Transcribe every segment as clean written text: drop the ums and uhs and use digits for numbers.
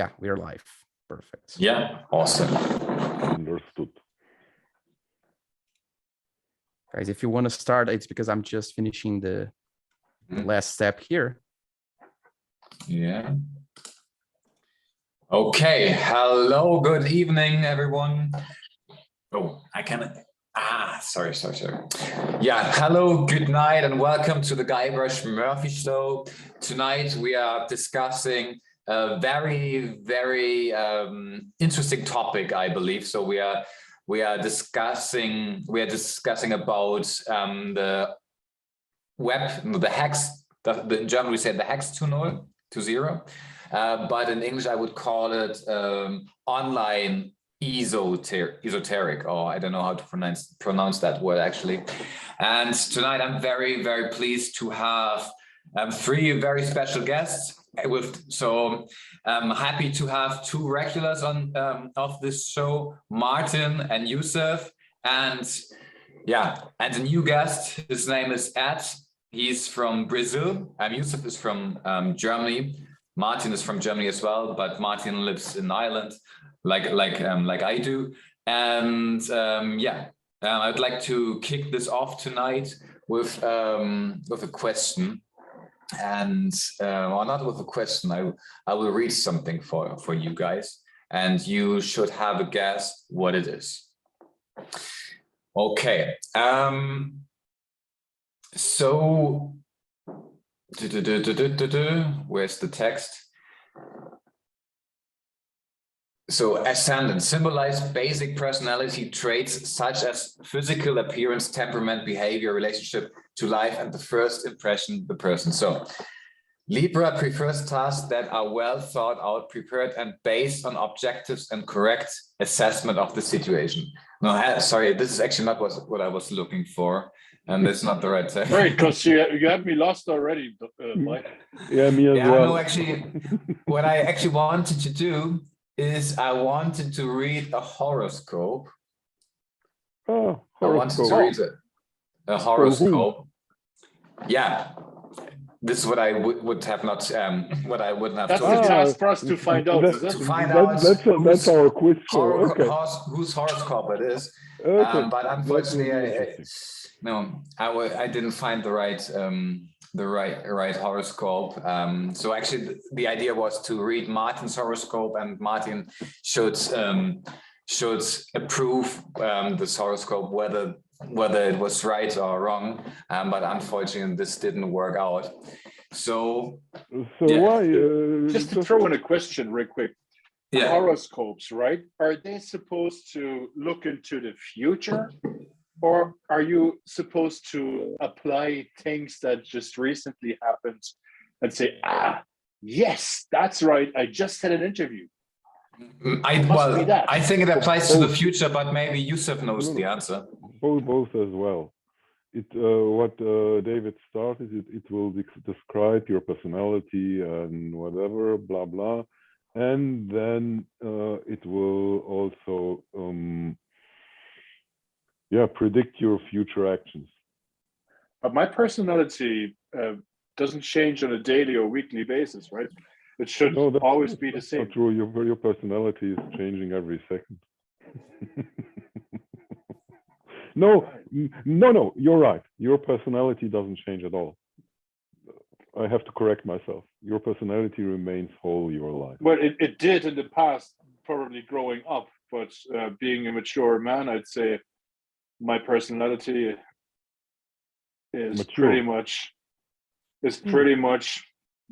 Yeah, we are live. Perfect. Yeah, awesome. Understood. Guys, if you want to start, it's because I'm just finishing the last step here. Yeah. Okay. Hello. Good evening, everyone. Oh, I can. Sorry. Yeah. Hello. Good night, and welcome to the Guybrush Murphy Show. Tonight we are discussing a very interesting topic, I believe. So we are discussing about the web, the hacks. In German we say the hacks 2.0, but in English I would call it online esoteric, or I don't know how to pronounce that word actually. And tonight I'm very pleased to have three very special guests. I'm happy to have two regulars on of this show, Martin and Yusuf, and a new guest. His name is Ed. He's from Brazil. Yusuf is from Germany. Martin is from Germany as well, but Martin lives in Ireland, like I do. And I'd like to kick this off tonight with a question. And or not with a question. I will read something for you guys, and you should have a guess what it is. Okay. So where's the text? So ascendant symbolize basic personality traits such as physical appearance, temperament, behavior, relationship to life, and the first impression of the person. So Libra prefers tasks that are well thought out, prepared, and based on objectives and correct assessment of the situation. No, sorry, this is actually not what I was looking for, and that's not the right text. Right, because you had me lost already, Mike. Yeah, me as well. No, actually, what I actually wanted to do is I wanted to read a horoscope. Oh, horoscope. I wanted to read a horoscope. Yeah. This is what I would have not, what I wouldn't have. That's the task for us to find out. That's our quiz show. Okay. Whose horoscope it is. Okay. But unfortunately, I didn't find the right horoscope. So actually, the idea was to read Martin's horoscope, and Martin should approve this horoscope whether it was right or wrong, but unfortunately this didn't work out. So why? Just to throw in a question real quick. Yeah. Horoscopes, right? Are they supposed to look into the future, or are you supposed to apply things that just recently happened and say, yes, that's right, I just had an interview? I think it applies to the future, but maybe Yusuf knows the answer. Both as well. What David started, it will describe your personality and whatever, blah blah, and then it will also predict your future actions. But my personality doesn't change on a daily or weekly basis, right? It should always be the same. Not true. Your personality is changing every second. No, you're right. Your personality doesn't change at all. I have to correct myself. Your personality remains whole your life. Well, it did in the past, probably growing up, but being a mature man, I'd say my personality is pretty much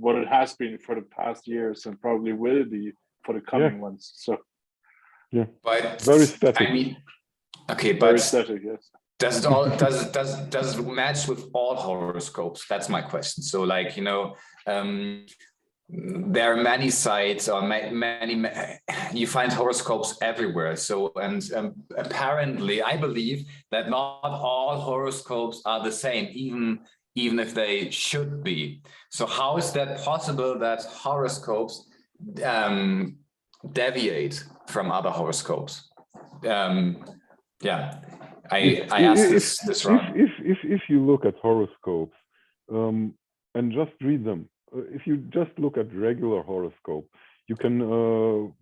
what it has been for the past years, and probably will be for the coming ones. So but very static. I mean, okay, but very static, yes. Does it match with all horoscopes? That's my question. So, like, there are many sites, or many you find horoscopes everywhere. So, and apparently, I believe that not all horoscopes are the same, even if they should be. So, how is that possible that horoscopes deviate from other horoscopes? I asked this wrong. If you look at horoscopes and just read them, if you just look at regular horoscope, You can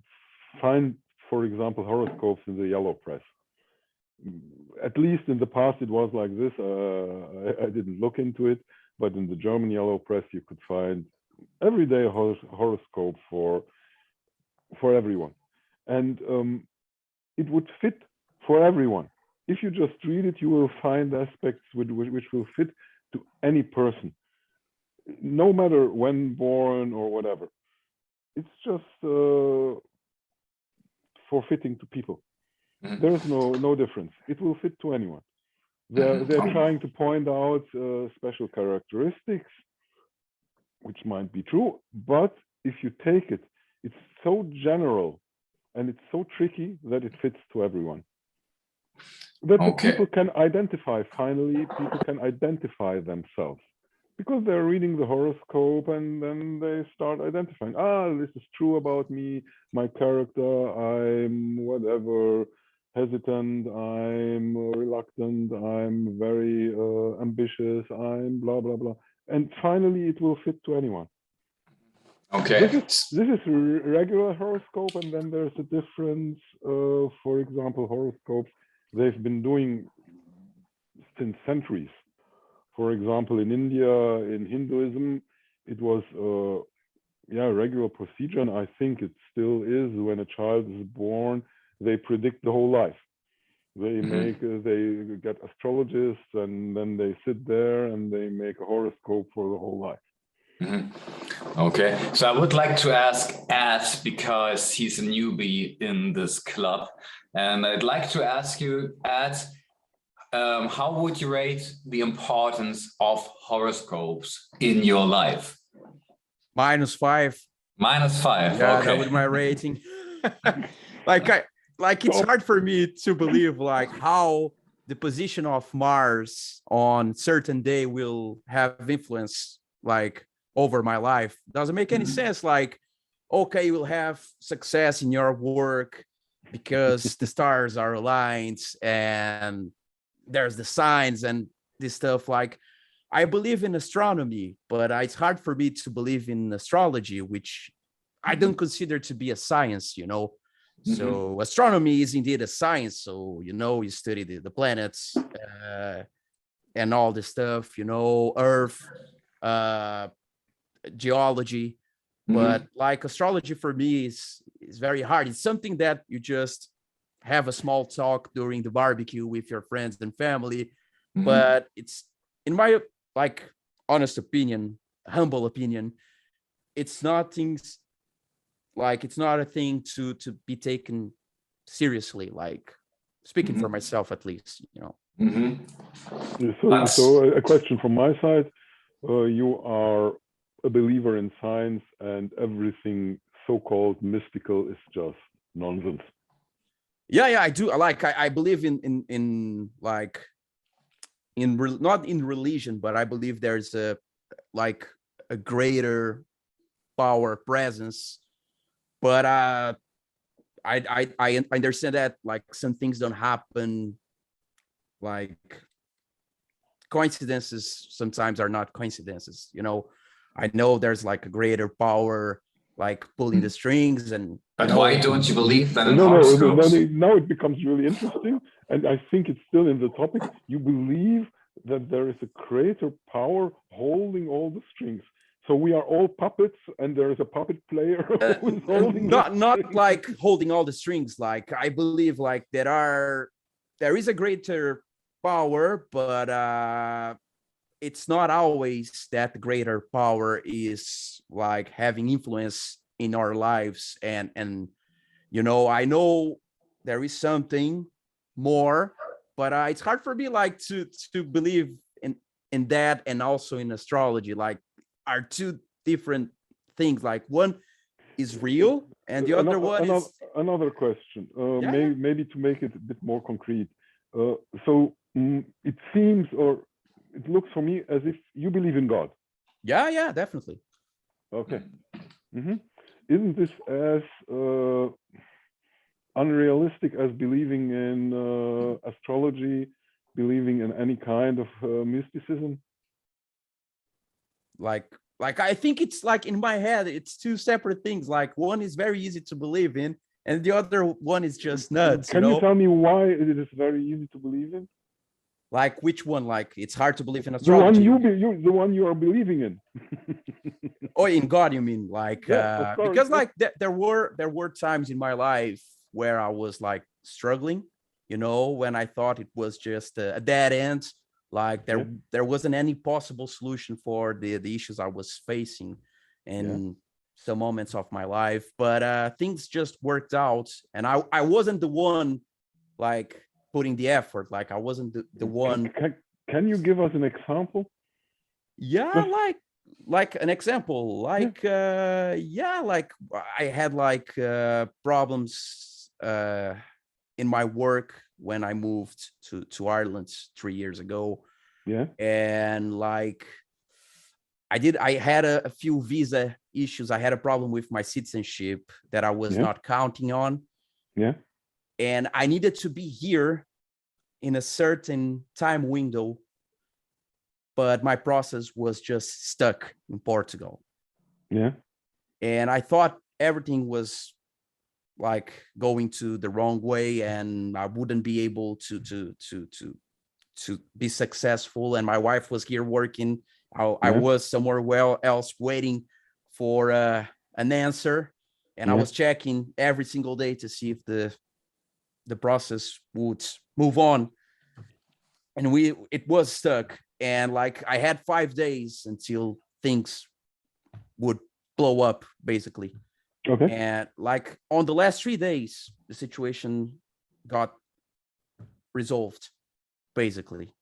find, for example, horoscopes in the yellow press. At least in the past, it was like this. I didn't look into it, but in the German yellow press, you could find everyday horoscope for everyone, and it would fit for everyone. If you just read it, you will find aspects which will fit to any person, no matter when born or whatever. It's just for fitting to people. There's no difference. It will fit to anyone. They're trying to point out special characteristics, which might be true, but if you take it, it's so general and it's so tricky that it fits to everyone. That the people can identify, finally, people can identify themselves. Because they're reading the horoscope and then they start identifying, this is true about me, my character, I'm whatever, hesitant, I'm reluctant, I'm very ambitious, I'm blah, blah, blah. And finally, it will fit to anyone. Okay. This is regular horoscope, and then there's a difference. For example, horoscopes, they've been doing since centuries. For example, in India, in Hinduism, it was regular procedure, and I think it still is. When a child is born, they predict the whole life. They they get astrologists, and then they sit there and they make a horoscope for the whole life. Okay, so I would like to ask Ed, because he's a newbie in this club, and I'd like to ask you, Ed, how would you rate the importance of horoscopes in your life? -5. -5. Yeah, okay. that would be my rating. It's hard for me to believe like how the position of Mars on certain day will have influence like over my life. Doesn't make any sense. Like, okay, you will have success in your work because the stars are aligned and there's the signs and this stuff. Like, I believe in astronomy, but it's hard for me to believe in astrology, which I don't consider to be a science, you know. So astronomy is indeed a science. So, you know, you study the planets and all this stuff, you know, Earth, geology. But like astrology for me is very hard. It's something that you just have a small talk during the barbecue with your friends and family. But it's, in my like honest opinion, humble opinion, it's not things like, it's not a thing to be taken seriously, like speaking for myself at least, you know. So a question from my side, you are a believer in science, and everything so-called mystical is just nonsense. Yeah, I do. I believe in like not in religion, but I believe there's a greater power presence. But I understand that like some things don't happen, like coincidences sometimes are not coincidences, you know. I know there's like a greater power like pulling the strings, and but why don't you believe that in no, horoscopes? now it becomes really interesting, and I think it's still in the topic. You believe that there is a greater power holding all the strings. So we are all puppets, and there is a puppet player who's holding not like holding all the strings. Like, I believe like there is a greater power, but it's not always that the greater power is like having influence in our lives. And you know, I know there is something more, but it's hard for me like to believe in that, and also in astrology. Like, are two different things. Like, one is real and the other one is another question. Maybe to make it a bit more concrete. It seems, or it looks for me as if you believe in God. Yeah, definitely. Okay. Isn't this as unrealistic as believing in astrology, believing in any kind of mysticism? Like like I think it's like in my head, it's two separate things. Like one is very easy to believe in, and the other one is just nuts. Can you tell me why it is very easy to believe in? Like which one? Like it's hard to believe in The one astrology. the one you are believing in. Oh, in God, you mean? Like Yeah, of course, because yeah. like there were times in my life where I was like struggling, when I thought it was just a dead end. Like there wasn't any possible solution for the issues I was facing in some moments of my life. But things just worked out, and I wasn't the one like putting the effort. Like I wasn't the one. Can you give us an example? Yeah, Just, like an example, like like I had like problems in my work when I moved to Ireland 3 years ago. yeah, And like I had a few visa issues. I had a problem with my citizenship that I was not counting on. yeah. And I needed to be here in a certain time window, but my process was just stuck in Portugal. Yeah. And I thought everything was like going to the wrong way, and I wouldn't be able to be successful. And my wife was here working. I was somewhere else waiting for an answer, and I was checking every single day to see if the process would move on. And it was stuck. And like I had 5 days until things would blow up, basically. Okay. And like on the last 3 days, the situation got resolved, basically.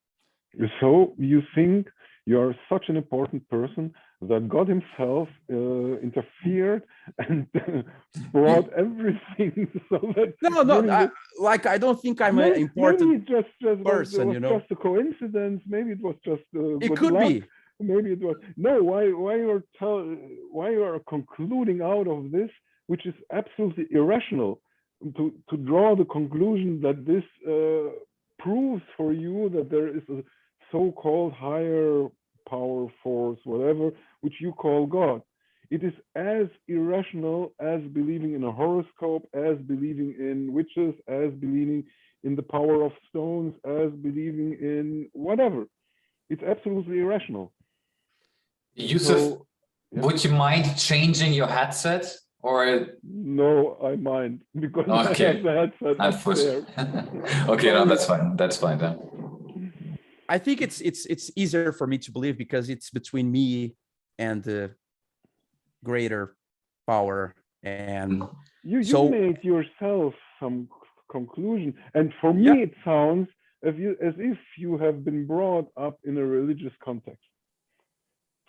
So you think you're such an important person that God himself interfered and brought everything so that I don't think I'm an important maybe it just person, was just a coincidence. Maybe it was just it good could luck. be. Maybe it was why you're concluding out of this, which is absolutely irrational, to draw the conclusion that this proves for you that there is a so-called higher power, force, whatever, which you call God. It is as irrational as believing in a horoscope, as believing in witches, as believing in the power of stones, as believing in whatever. It's absolutely irrational. Yusuf, would you mind changing your headset? Or no, I mind, because I have the headset up there. Okay, no, that's fine. That's fine then. I think it's easier for me to believe because it's between me and the greater power, and you made yourself some conclusion, and for me it sounds as if you have been brought up in a religious context.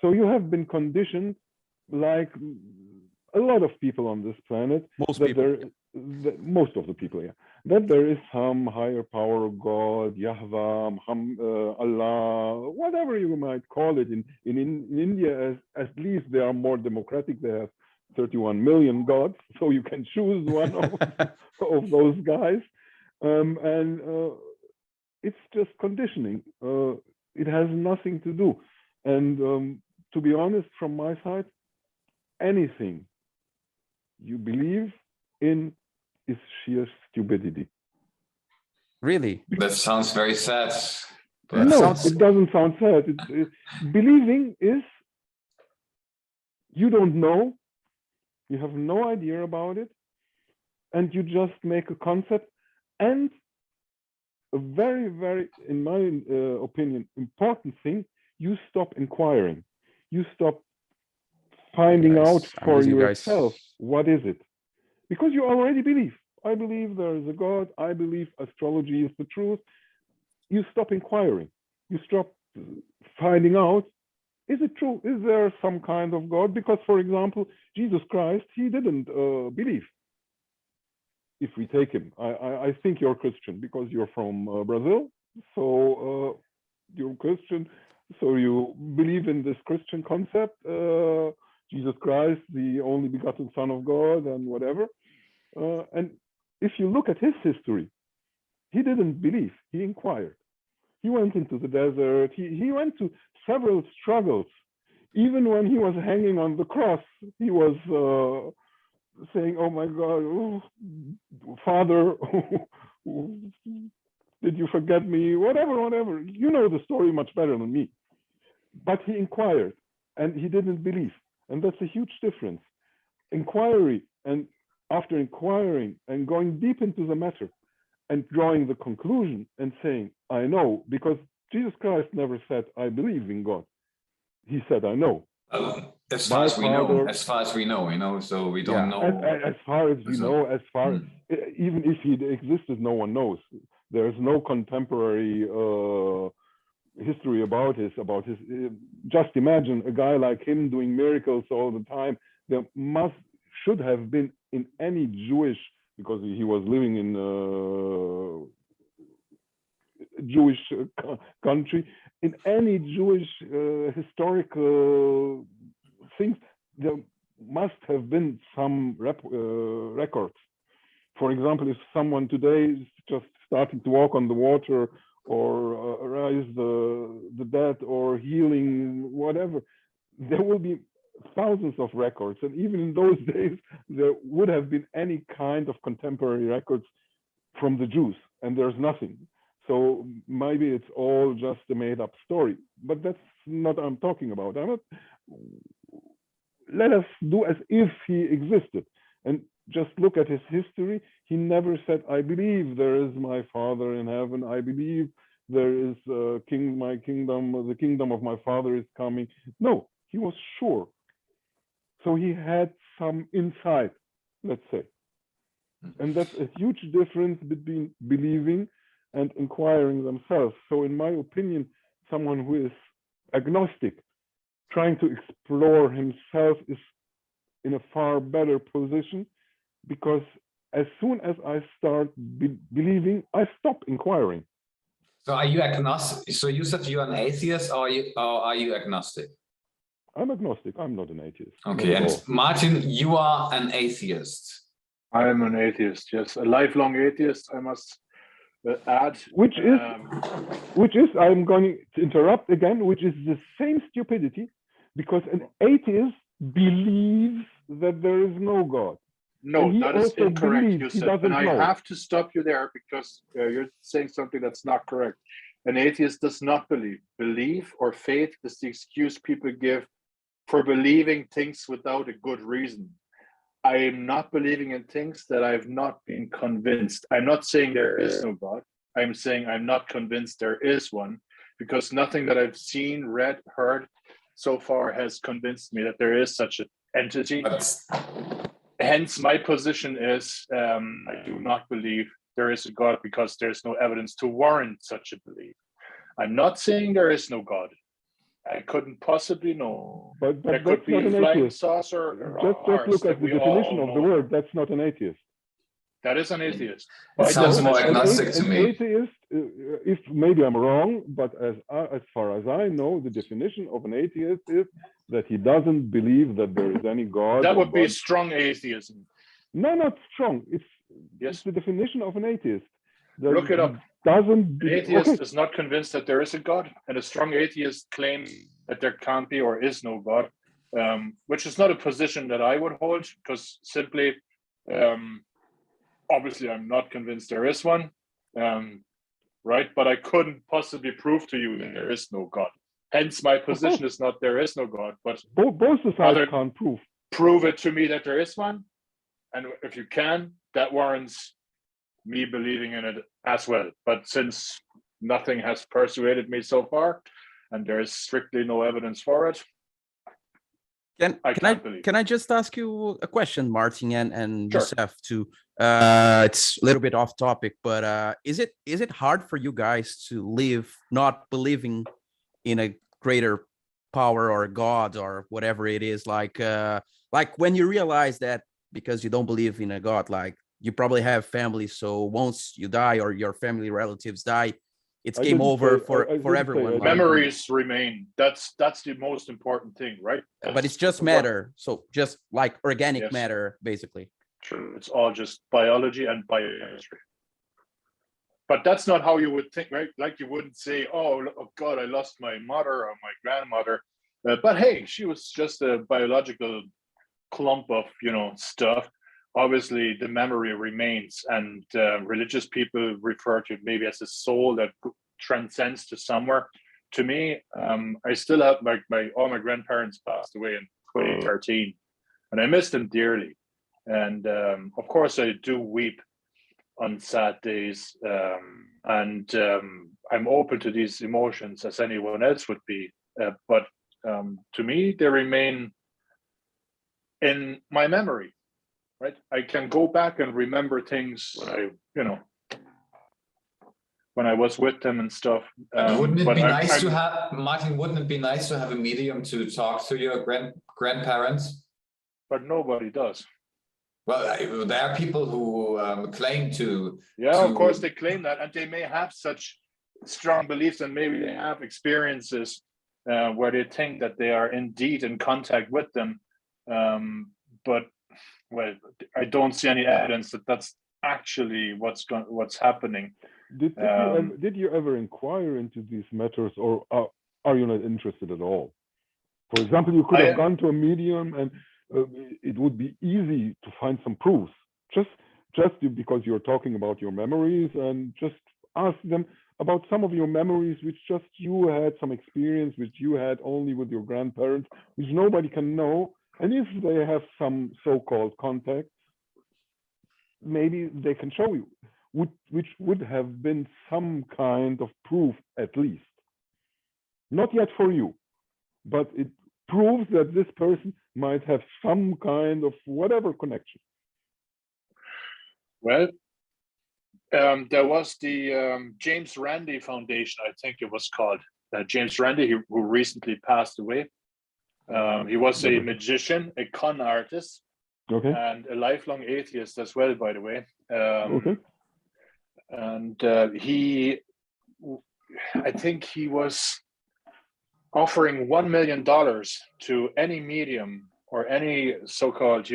So you have been conditioned, like a lot of people on this planet, most of the people, that there is some higher power, God, Yahweh, Allah, whatever you might call it. In India, at least they are more democratic. They have 31 million gods, so you can choose one of those guys. And it's just conditioning. It has nothing to do. And to be honest, from my side, anything you believe in is sheer stupidity. Really? That sounds very sad. No, it doesn't sound sad. Believing is you don't know, you have no idea about it, and you just make a concept. And a very, very, in my opinion, important thing, you stop inquiring. You stop finding out for yourself what is it, because you already believe. I believe there is a God. I believe astrology is the truth. You stop inquiring. You stop finding out, is it true? Is there some kind of God? Because, for example, Jesus Christ, he didn't believe. If we take him, I think you're Christian because you're from Brazil. So you're Christian. So you believe in this Christian concept, Jesus Christ, the only begotten Son of God, and whatever. And if you look at his history, he didn't believe, he inquired. He went into the desert, he went to several struggles even when he was hanging on the cross, he was saying, "Oh my God, oh, Father, did you forget me?" Whatever. You know the story much better than me. But he inquired, and he didn't believe, and that's a huge difference. Inquiry, and after inquiring and going deep into the matter, and drawing the conclusion and saying, "I know," because Jesus Christ never said, "I believe in God." He said, "I know." As far as we know, so we don't Yeah. know. As far as we know, even if he existed, no one knows. There's no contemporary history about his. Just imagine a guy like him doing miracles all the time. There should have been in any Jewish, because he was living in a Jewish country, in any Jewish historical things, there must have been some records. For example, if someone today is just starting to walk on the water, or raise the dead, or healing, whatever, there will be thousands of records. And even in those days, there would have been any kind of contemporary records from the Jews, and there's nothing. So maybe it's all just a made-up story, but that's not what I'm talking about. Let us do as if he existed, and just look at his history. He never said, "I believe there is my Father in heaven. I believe there is my kingdom. The kingdom of my Father is coming." No, he was sure. So he had some insight, let's say. And that's a huge difference between believing and inquiring themselves. So in my opinion, someone who is agnostic, trying to explore himself, is in a far better position, because as soon as I start believing, I stop inquiring. So are you agnostic? So you said you're an atheist, or are you agnostic? I'm agnostic. I'm not an atheist. Okay, and Martin, you are an atheist. I am an atheist, yes, a lifelong atheist, I must add. Which is, I'm going to interrupt again, which is the same stupidity, because an atheist believes that there is no God. No, that is incorrect, you said, and I know. have to stop you there, because you're saying something that's not correct. An atheist does not believe. Belief or faith is the excuse people give for believing things without a good reason. I am not believing in things that I've not been convinced. I'm not saying there is no God. I'm saying I'm not convinced there is one, because nothing that I've seen, read, heard so far has convinced me that there is such an entity. Hence, my position is I do not believe there is a God, because there's no evidence to warrant such a belief. I'm not saying there is no God. I couldn't possibly know. But there that's could be not a an flying atheist. saucer. Just look at the definition of the word. That's not an atheist. That is an atheist. It sounds more agnostic to me. An atheist, if maybe I'm wrong, but as far as I know, the definition of an atheist is that he doesn't believe that there is any God. That would be strong atheism. No, not strong. It's the definition of an atheist. Look it up. An atheist is not convinced that there is a God, and a strong atheist claims that there can't be or is no God, which is not a position that I would hold, because simply, obviously, I'm not convinced there is one, right? But I couldn't possibly prove to you that there is no God. Hence, my position is not there is no God, but both sides can't prove it to me that there is one, and if you can, that warrants me believing in it as well. But since nothing has persuaded me so far, and there is strictly no evidence for it, can I just ask you a question, Martin, and sure. Youssef too? It's a little bit off topic, but is it hard for you guys to live not believing in a greater power or God or whatever it is? Like when you realize that because you don't believe in a God, like you probably have family, so once you die or your family relatives die, it's game over for everyone. Memories remain. That's the most important thing, right? But it's just matter. So just like organic matter, basically. True. It's all just biology and biochemistry. But that's not how you would think, right? Like you wouldn't say, oh God, I lost my mother or my grandmother. But hey, she was just a biological clump of stuff. Obviously, the memory remains, and religious people refer to it maybe as a soul that transcends to somewhere. To me, I still have all my grandparents passed away in 2013, and I miss them dearly. And of course, I do weep on sad days, and I'm open to these emotions as anyone else would be. But to me, they remain in my memory. Right, I can go back and remember things when I was with them and stuff. Wouldn't it be nice to have, Martin, wouldn't it be nice to have a medium to talk to your grandparents? But nobody does. Well, there are people who claim to. Yeah, of course they claim that, and they may have such strong beliefs, and maybe they have experiences where they think that they are indeed in contact with them. But well, I don't see any evidence that that's actually what's happening. Did you ever inquire into these matters, or are you not interested at all? For example, you could have gone to a medium, and it would be easy to find some proofs. Just because you're talking about your memories, and just ask them about some of your memories, which just you had some experience, which you had only with your grandparents, which nobody can know. And if they have some so-called contacts, maybe they can show you, which would have been some kind of proof at least. Not yet for you, but it proves that this person might have some kind of whatever connection. Well, there was the James Randi Foundation, I think it was called. James Randi, who recently passed away. He was a magician, a con artist, and a lifelong atheist as well, by the way. And I think he was offering $1 million to any medium or any so-called,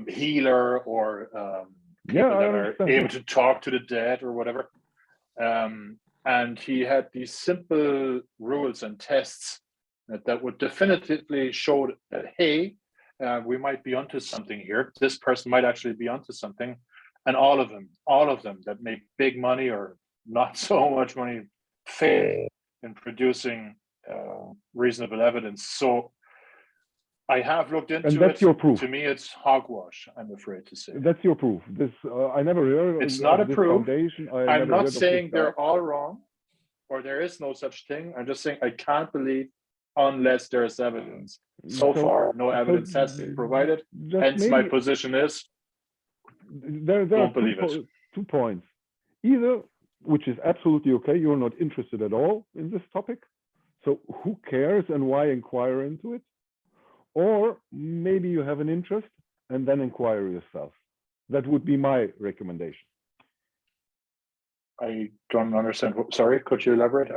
healer or people that are able to talk to the dead or whatever. And he had these simple rules and tests that would definitively show that, hey, we might be onto something here. This person might actually be onto something. And all of them that make big money or not so much money fail in producing reasonable evidence. So I have looked into it. And that's your proof. To me, it's hogwash, I'm afraid to say. That's your proof. This I never heard. It's not a proof. I'm not saying they're all wrong, or there is no such thing. I'm just saying I can't believe unless there's evidence. So far, no evidence has been provided. Hence, my position is there don't believe it. 2 points. Either, which is absolutely okay, you're not interested at all in this topic. So who cares and why inquire into it? Or maybe you have an interest and then inquire yourself. That would be my recommendation. I don't understand. Sorry, could you elaborate?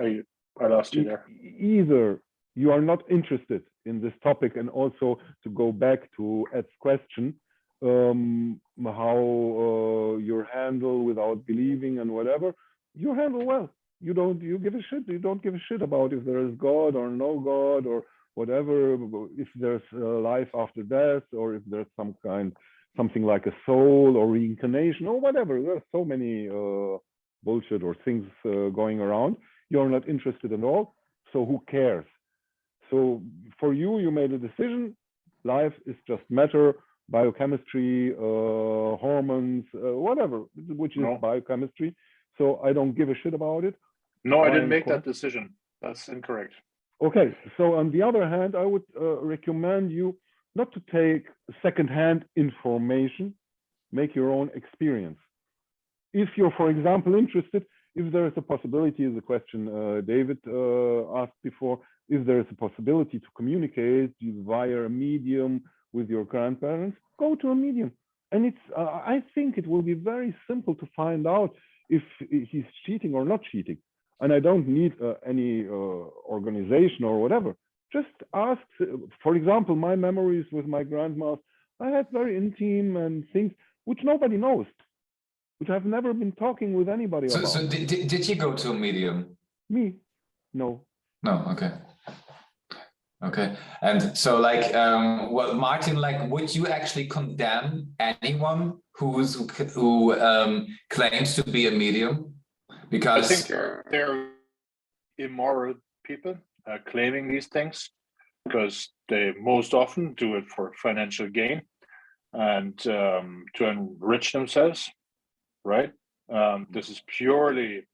I lost you there. Either you are not interested in this topic, and also to go back to Ed's question, how you handle without believing and whatever, you handle well. You give a shit. You don't give a shit about if there is God or no God or whatever, if there's life after death, or if there's something like a soul or reincarnation or whatever. There's so many bullshit or things going around. You're not interested at all, so who cares? So for you made a decision. Life is just matter, biochemistry, hormones, whatever, which is biochemistry. So I don't give a shit about it. No, I didn't make that decision. That's incorrect. Okay, so on the other hand, I would recommend you not to take secondhand information, make your own experience. If you're, for example, interested, if there is a possibility, the question David asked before, if there is a possibility to communicate via a medium with your grandparents, go to a medium. And it's, I think it will be very simple to find out if he's cheating or not cheating. And I don't need any organization or whatever. Just ask, for example, my memories with my grandma, I had very intimate and things which nobody knows, which I've never been talking with anybody about. So did you go to a medium? Me? No. No, okay. Okay. And so like, well, Martin, like, would you actually condemn anyone who claims to be a medium? Because I think they're immoral people claiming these things because they most often do it for financial gain and to enrich themselves, right? This is purely,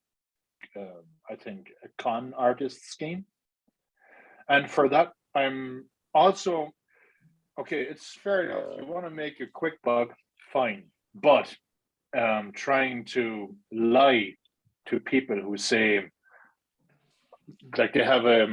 I think, a con artist scheme. And for that, I'm also, okay, it's fair enough. You want to make a quick buck, fine. But trying to lie to people who say, like they have a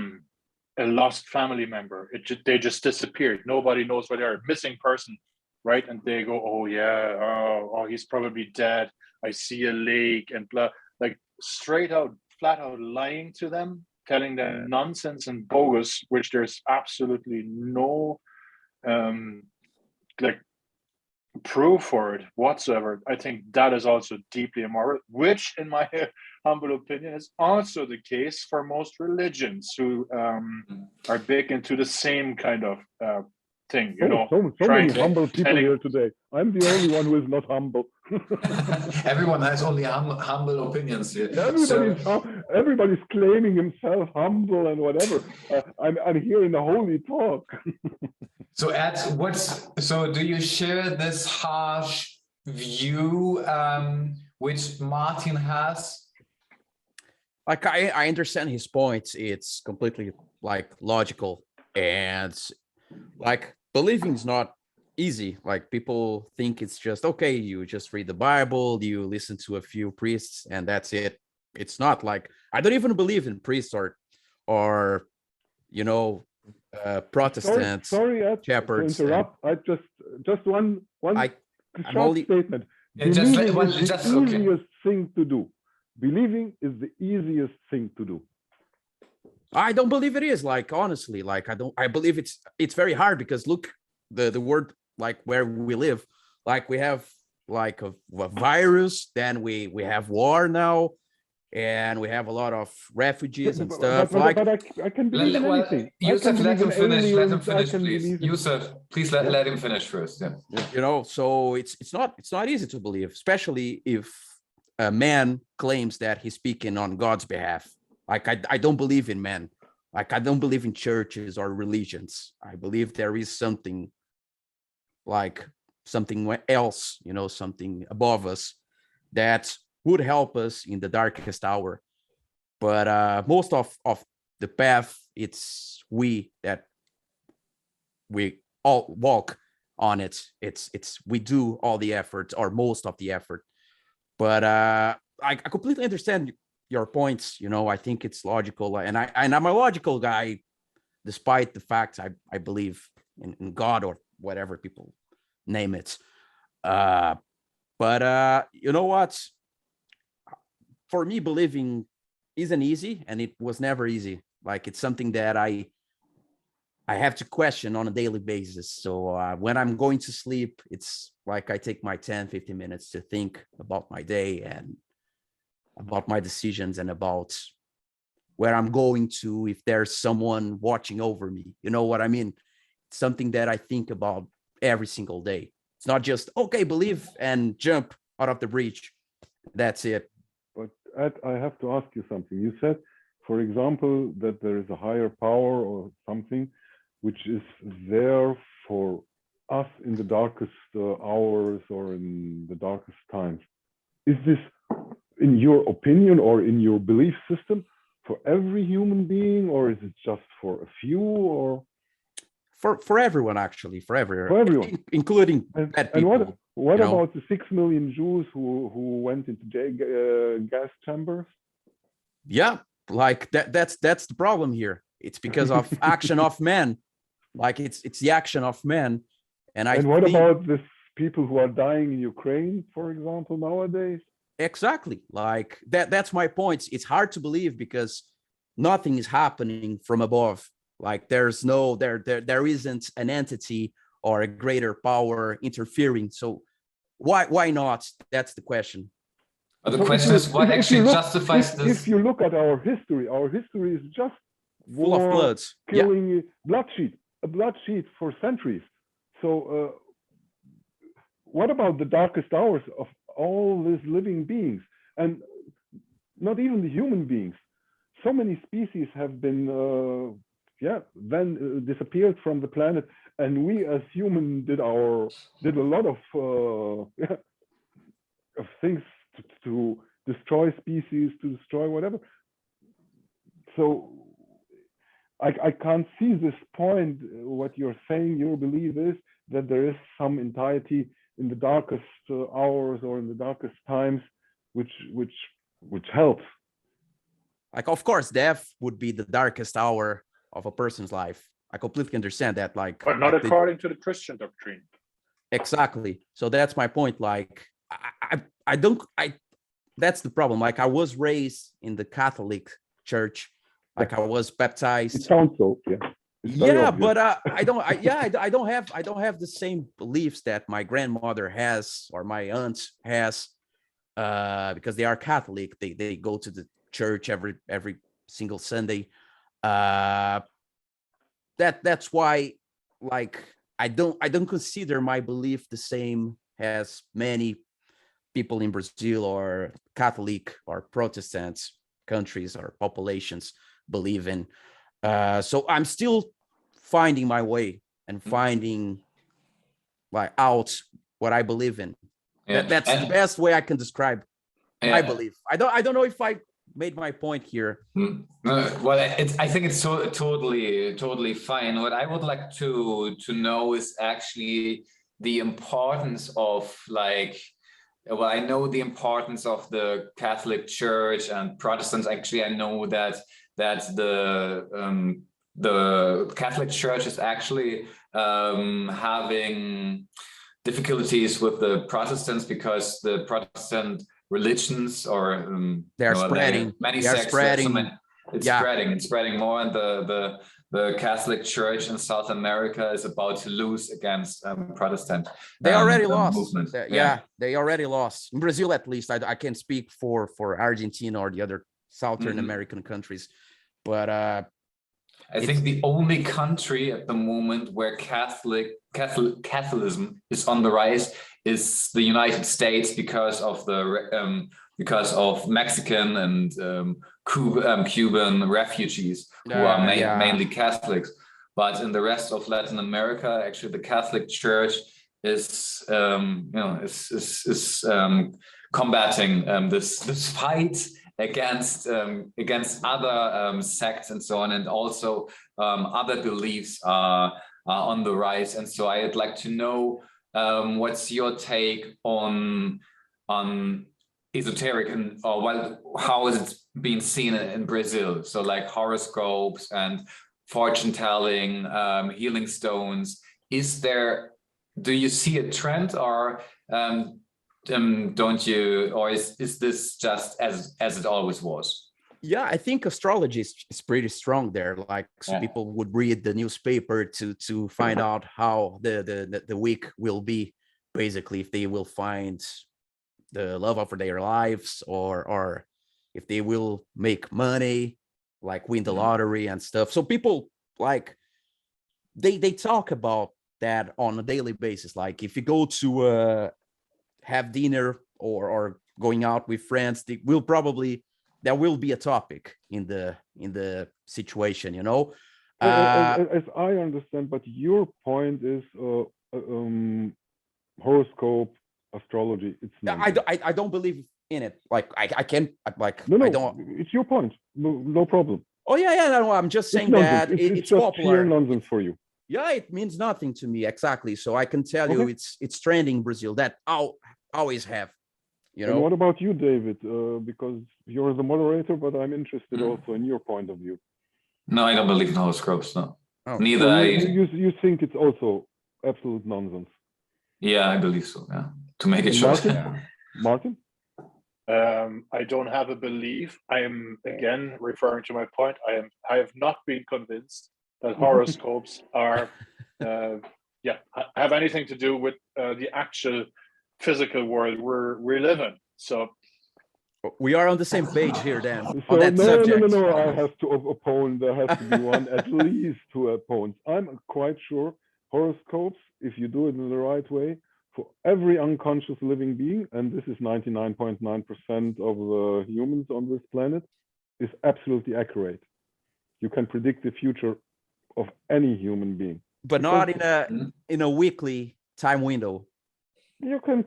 lost family member, they just disappeared. Nobody knows where they are, missing person, right? And they go, oh yeah, oh, he's probably dead. I see a lake and blah, like straight out, flat out lying to them, telling them nonsense and bogus, which there's absolutely no like proof for it whatsoever. I think that is also deeply immoral, which in my humble opinion is also the case for most religions who are big into the same kind of thing, you know. So trying many to humble people telling- here today. I'm the only one who is not humble. everyone has only humble opinions here. Everybody's claiming himself humble and whatever. I'm here in a holy talk. So Ed, so do you share this harsh view which Martin has? Like I understand his points. It's completely like logical, and like believing is not easy. Like people think it's just okay, you just read the Bible, you listen to a few priests, and that's it. It's not like I don't even believe in priests or you know Protestant Sorry, Ed, shepherds. to interrupt. I just one I'm short only statement. Yeah, just Believing well, is the just okay. easiest thing to do. Believing is the easiest thing to do. I don't believe it is, like honestly, like I believe it's very hard because look, the word, like where we live, like we have like a virus, then we have war now, and we have a lot of refugees and stuff. But I can believe in anything. Yusuf, let him finish. Let him aliens, finish, please. Yusuf, please let him finish first. Yeah. You know, so it's not easy to believe, especially if a man claims that he's speaking on God's behalf. Like I don't believe in men. Like I don't believe in churches or religions. I believe there is something, like something else, you know, something above us that would help us in the darkest hour. But most of the path, it's we all walk on it. It's we do all the effort or most of the effort. But I completely understand your points. You know, I think it's logical, and I'm a logical guy, despite the fact I believe in God or whatever people name it. But you know what? For me, believing isn't easy, and it was never easy. Like it's something that I have to question on a daily basis. So when I'm going to sleep, it's like I take my 10-15 minutes to think about my day and about my decisions and about where I'm going to, if there's someone watching over me. You know what I mean? It's something that I think about every single day. It's not just, okay, believe and jump out of the bridge. That's it. But Ed, I have to ask you something. You said, for example, that there is a higher power or something which is there for us in the darkest hours or in the darkest times. Is this, in your opinion or in your belief system, for every human being, or is it just for a few, or for everyone, actually, for everyone, including bad people? And what know? about the 6 million Jews who went into gas chambers? Yeah, like that's the problem here. It's because of action of men. Like it's the action of men. And what about this people who are dying in Ukraine, for example, nowadays? Exactly. Like that's my point. It's hard to believe because nothing is happening from above. Like there isn't an entity or a greater power interfering. So why not? That's the question. The question is what actually justifies this. If you look at our history is just full of war, bloods. Yeah, killing, bloodshed for centuries. So what about the darkest hours of all these living beings, and not even the human beings? So many species have been disappeared from the planet, and we as humans did a lot of of things to destroy species, to destroy whatever. So I can't see this point. What you're saying, your belief is that there is some entirety in the darkest hours or in the darkest times, which helps. like of course, death would be the darkest hour of a person's life. I completely understand that. But not according to the Christian doctrine. Exactly. So that's my point. Like I don't. That's the problem. Like I was raised in the Catholic Church. Like I was It baptized. sounds so, yeah. Yeah, but I don't have the same beliefs that my grandmother has or my aunt has, because they are Catholic. They go to the church every single Sunday. That's why, like, I don't consider my belief the same as many people in Brazil or Catholic or Protestant countries or populations believe in. So I'm still finding my way and finding like out what I believe in. Yeah. That's the best way I can describe my belief. I don't know if I made my point here. Well, I think it's totally fine. What I would like to know is actually the importance of, like, well, I know the importance of the Catholic Church and Protestants. Actually, I know that the Catholic Church is actually having difficulties with the Protestants because the Protestant religions or They're spreading. many They are sects. spreading. It's spreading more, and the Catholic Church in South America is about to lose against Protestant. They already lost. Movement. They already lost in Brazil. At least I can't speak for Argentina or the other Southern American countries, but I think the only country at the moment where Catholicism is on the rise is the United States because of Mexican and Cuban refugees who are mainly Catholics. But in the rest of Latin America, actually, the Catholic Church is combating this fight against other sects and so on, and also other beliefs are on the rise. And so I'd like to know what's your take on esoteric, and how is it being seen in Brazil? So like horoscopes and fortune telling, healing stones. Do you see a trend, or don't you, or is this just as it always was? Yeah, I think astrology is pretty strong there. Like, so people would read the newspaper to find out how the week will be, basically, if they will find the love of their lives, or if they will make money, like win the lottery and stuff. So people, like, they talk about that on a daily basis. Like if you go to have dinner or going out with friends, there will be a topic in the situation, you know. As I understand, but your point is horoscope, astrology. It's not. I don't believe in it. Like I can't, like, no, I don't. It's your point. No problem. Oh yeah, no, I'm just saying that it's just popular. Sheer nonsense for you. Yeah, it means nothing to me, exactly. So I can tell you it's trending in Brazil. That I'll always have, you know. And what about you, David? Because you're the moderator, but I'm interested also in your point of view. No, I don't believe in horoscopes. No, neither. So you think it's also absolute nonsense? Yeah, I believe so. Yeah, to make it short. Martin? I don't have a belief. I am, again, referring to my point. I have not been convinced that horoscopes are have anything to do with the actual physical world we live in. So We are on the same page here then So on that no, subject. I have to oppose. There has to be one, at least two opponents. I'm quite sure horoscopes, if you do it in the right way, for every unconscious living being, and this is 99.9% of the humans on this planet, is absolutely accurate. You can predict the future of any human being. But not in a weekly time window. You can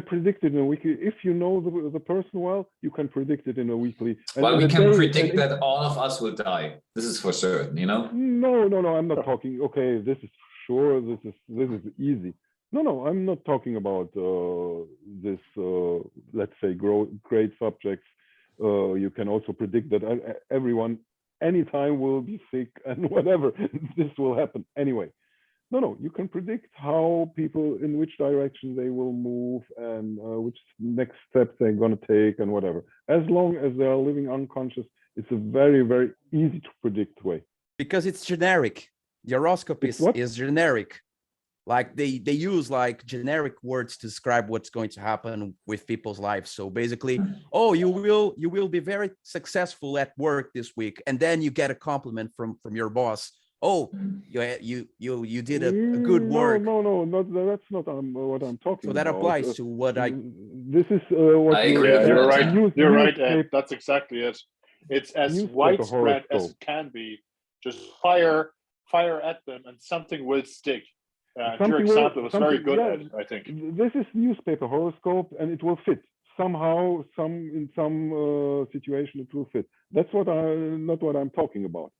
predict it in a weekly. If you know the person well, you can predict it in a weekly. Well, we can predict that all of us will die. This is for certain, you know? No, I'm not talking, okay, this is sure, this is easy. No, I'm not talking about this, let's say, great subjects. You can also predict that everyone anytime will be sick and whatever. This will happen anyway. No, you can predict how people, in which direction they will move and which next steps they're going to take and whatever. As long as they are living unconscious, it's a very, very easy to predict way. Because it's generic. The horoscope is generic. Like they use like generic words to describe what's going to happen with people's lives. So basically, oh, you will be very successful at work this week, and then you get a compliment from your boss. Oh, you did a good work. No, that's not what I'm talking about. So that applies to what I. This is what I agree. Yeah, you're right. You're right, Ed. Ed. That's exactly it. It's as widespread as it can be. Just fire at them, and something will stick. Your example was very good, Ed, I think. This is newspaper horoscope, and it will fit somehow. In some situation, it will fit. That's not what I'm talking about.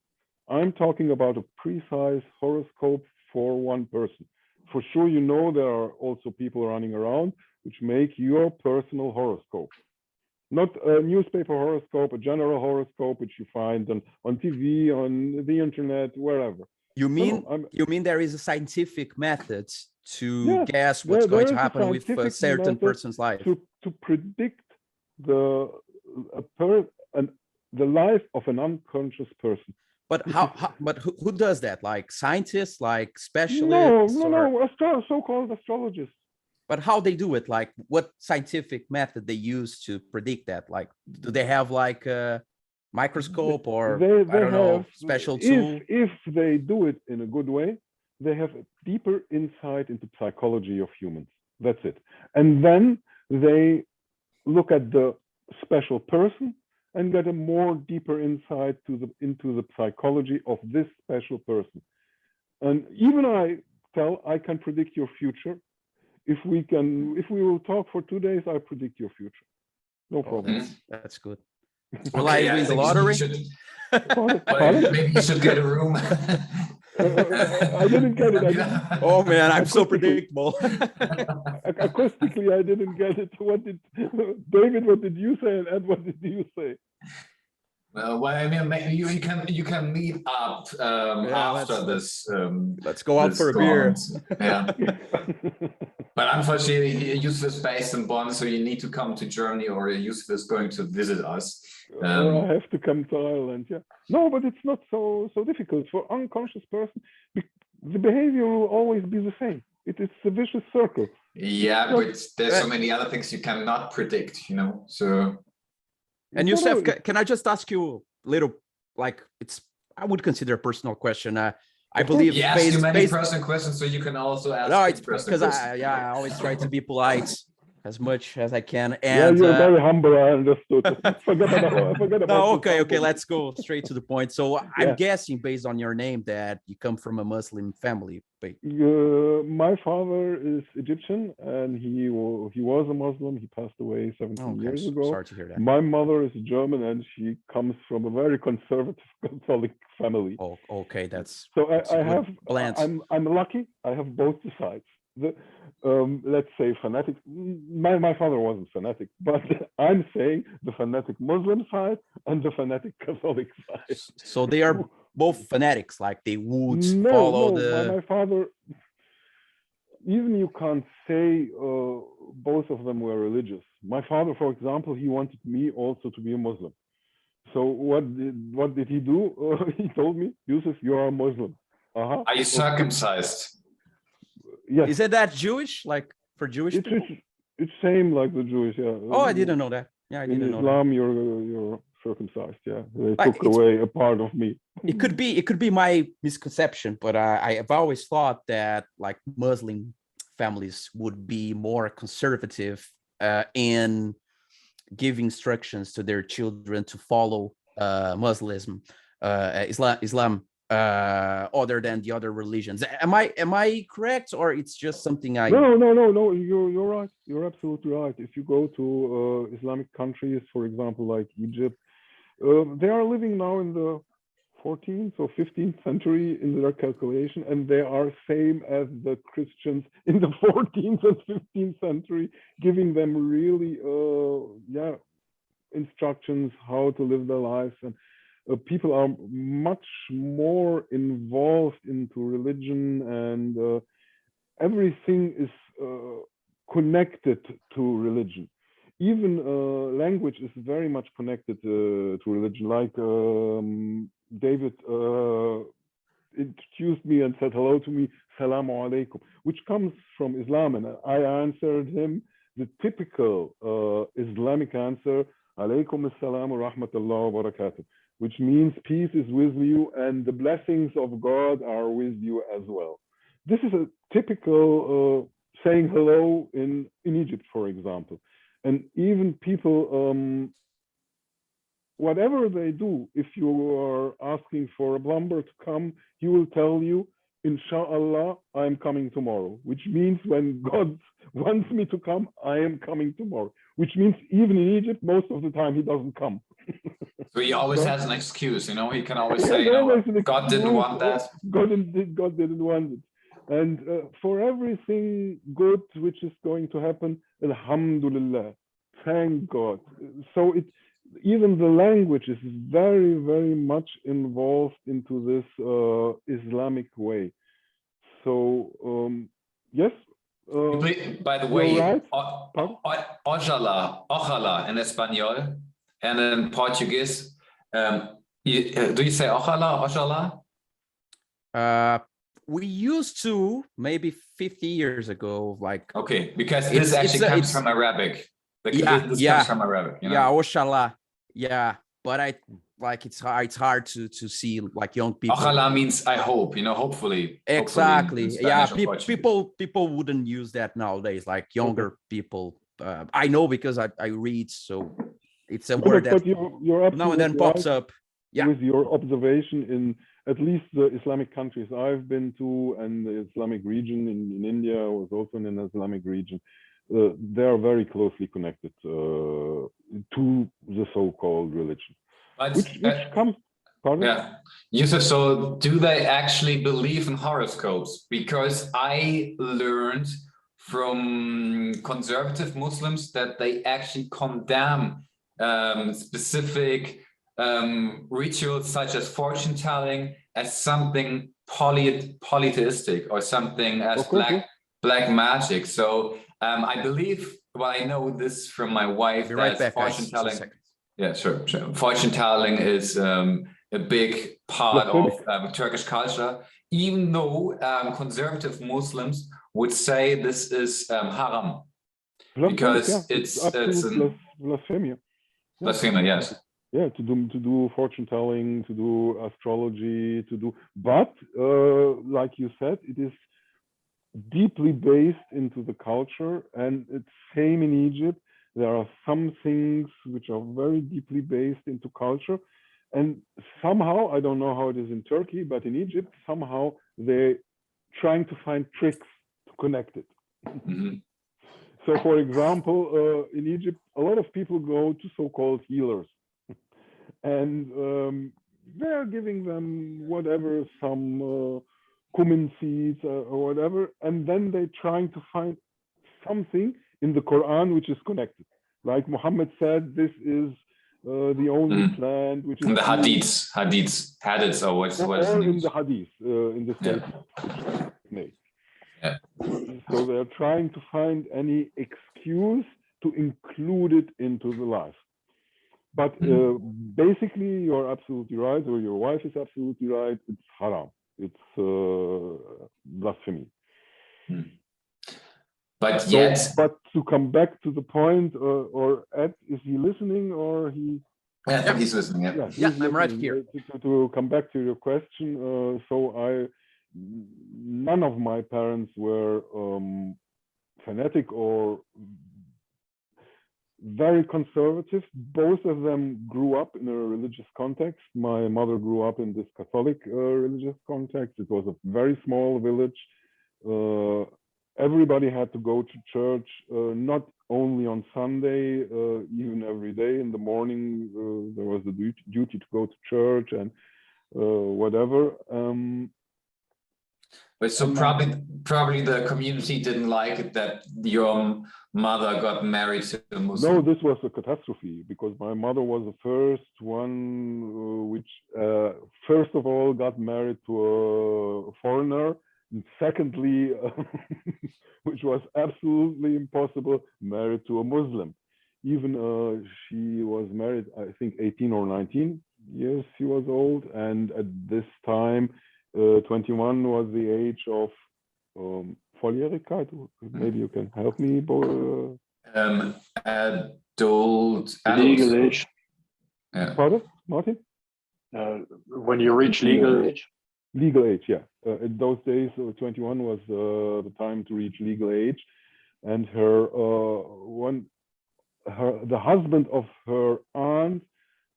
I'm talking about a precise horoscope for one person. For sure, you know there are also people running around which make your personal horoscope. Not a newspaper horoscope, a general horoscope which you find on TV, on the internet, wherever. You mean there is a scientific method to guess what's going to happen with a certain person's life? To predict the life of an unconscious person. But but who does that? Like scientists, like specialists? No, so-called astrologists. But how they do it? Like what scientific method they use to predict that? Like do they have like a microscope or I don't know, special tool? If they do it in a good way, they have a deeper insight into psychology of humans. That's it. And then they look at the special person and get a more deeper insight into the psychology of this special person. And even I can predict your future. If we will talk for 2 days, I predict your future. No problem. That's good. Will I win the lottery? Maybe you should get a room. I didn't get it. Oh man, I'm so predictable. Acoustically, I didn't get it. David? What did you say? And Ed, what did you say? Well, I mean, maybe you can meet up after this. Let's go out for a beer. Yeah. But unfortunately, Yusuf is based in Bonn, so you need to come to Germany, or Yusuf is going to visit us. I have to come to Ireland. Yeah. No, but it's not so difficult for unconscious person. The behavior will always be the same. It's a vicious circle. Yeah, but there's so many other things you cannot predict, you know. So. And Yusuf, can I just ask you a little, like I would consider a personal question. I believe you ask too many personal questions, so you can also ask. No, it's because I always try to be polite as much as I can. And yeah, you're very humble. I understood. Forget about no, okay. Let's go straight to the point. So I'm guessing, based on your name, that you come from a Muslim family. My father is Egyptian, and he was a Muslim. He passed away 17 years ago. Sorry to hear that. My mother is German, and she comes from a very conservative Catholic family. Oh, okay, that's so I have. Blend. I'm lucky. I have both sides. Let's say fanatic. My father wasn't fanatic, but I'm saying the fanatic Muslim side and the fanatic Catholic side. So they are both fanatics, like they would follow my father. Even you can't say both of them were religious. My father, for example, he wanted me also to be a Muslim. So what did he do? He told me, Yusuf, you are a Muslim. Are you circumcised? Yes. Isn't that Jewish? Like for Jewish people? It's same like the Jewish, yeah. Oh, I didn't know that. Yeah, I In didn't know that. Islam, you're circumcised. Yeah, they But took away a part of me. It could be my misconception, but I've always thought that like Muslim families would be more conservative in giving instructions to their children to follow Islam other than the other religions. Am I correct, or it's just something I? No. You're right. You're absolutely right. If you go to Islamic countries, for example, like Egypt, they are living now in the 14th or 15th century in their calculation, and they are same as the Christians in the 14th and 15th century, giving them really, instructions how to live their lives. And people are much more involved into religion, and everything is connected to religion. Even language is very much connected to religion. Like David introduced me and said hello to me, Salamu alaikum, which comes from Islam. And I answered him the typical Islamic answer, alaikum assalam wa rahmatullah wa barakatuh, which means peace is with you and the blessings of God are with you as well. This is a typical saying hello in Egypt, for example. And even people, whatever they do, if you are asking for a plumber to come, he will tell you, Inshallah, I am coming tomorrow, which means when God wants me to come, I am coming tomorrow, which means even in Egypt, most of the time he doesn't come. So he always has an excuse, you know, he can always say, you know, God didn't want that. God didn't want it. And for everything good which is going to happen, Alhamdulillah, thank God. So even the language is very, very much involved into this Islamic way. So yes. By the way, right. Ojalá in Espanol and in Portuguese. Do you say ojalá? We used to maybe 50 years ago, like. Okay, because this actually comes from Arabic. This comes from Arabic. You know? Yeah, Oshallah. Yeah, but it's hard to see like young people. Ojalá means I hope, you know, hopefully. Exactly. Hopefully yeah, people wouldn't use that nowadays, like younger people. I know because I read, so it's a word that you're now and then pops up. Yeah. With your observation in at least the Islamic countries I've been to, and the Islamic region in India was also in an Islamic region, they are very closely connected to the so-called religion. But, which comes, pardon? Yeah, Yusuf, so do they actually believe in horoscopes? Because I learned from conservative Muslims that they actually condemn specific rituals such as fortune telling as something polytheistic or something as black magic. So I believe, well, I know this from my wife, that fortune telling. Yeah, sure. Fortune telling is a big part of Turkish culture, even though conservative Muslims would say this is haram, because it's blasphemy. Blasphemy, yes. Yeah, to do fortune telling, to do astrology, but like you said, it is deeply based into the culture, and it's same in Egypt. There are some things which are very deeply based into culture, and somehow, I don't know how it is in Turkey, but in Egypt, somehow they're trying to find tricks to connect it. Mm-hmm. So, for example, in Egypt, a lot of people go to so-called healers. And they're giving them whatever, some cumin seeds or whatever, and then they're trying to find something in the Quran which is connected. Like Muhammad said, this is the only plant which is in the hadiths, or what's or in the hadith, in the statement made. Yeah. So they're trying to find any excuse to include it into the life. But basically, you're absolutely right, or your wife is absolutely right. It's haram. It's blasphemy. But So, yet, but to come back to the point, or Ed, is he listening or he? I think he's listening. Yeah, Yeah, he's I'm right listening. here. To come back to your question, none of my parents were fanatic or very conservative. Both of them grew up in a religious context. My mother grew up in this Catholic religious context. It was a very small village. Everybody had to go to church, not only on Sunday, even every day. In the morning, there was the duty to go to church and whatever. but so probably the community didn't like it that your mother got married to a Muslim. No, this was a catastrophe because my mother was the first one which, first of all, got married to a foreigner. And secondly, which was absolutely impossible, married to a Muslim. Even she was married, I think, 18 or 19 years she was old. And at this time, 21 was the age of Volljährigkeit. Maybe you can help me. Adult. Legal age. Yeah. Pardon, Martin? When you reach legal age. Legal age, yeah. In those days, 21 was the time to reach legal age, and the husband of her aunt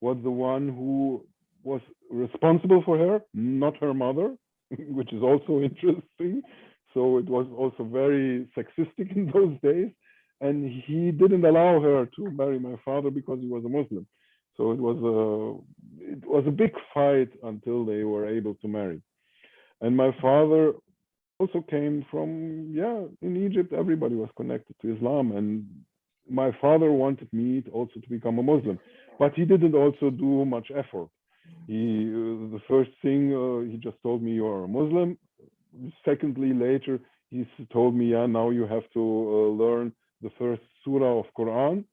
was the one who was responsible for her, not her mother, which is also interesting. So it was also very sexistic in those days, and he didn't allow her to marry my father because he was a Muslim. So it was a big fight until they were able to marry. And my father also came from, in Egypt, everybody was connected to Islam. And my father wanted me also to become a Muslim, but he didn't also do much effort. The first thing, he just told me, you are a Muslim. Secondly, later, he told me, now you have to learn the first surah of Quran.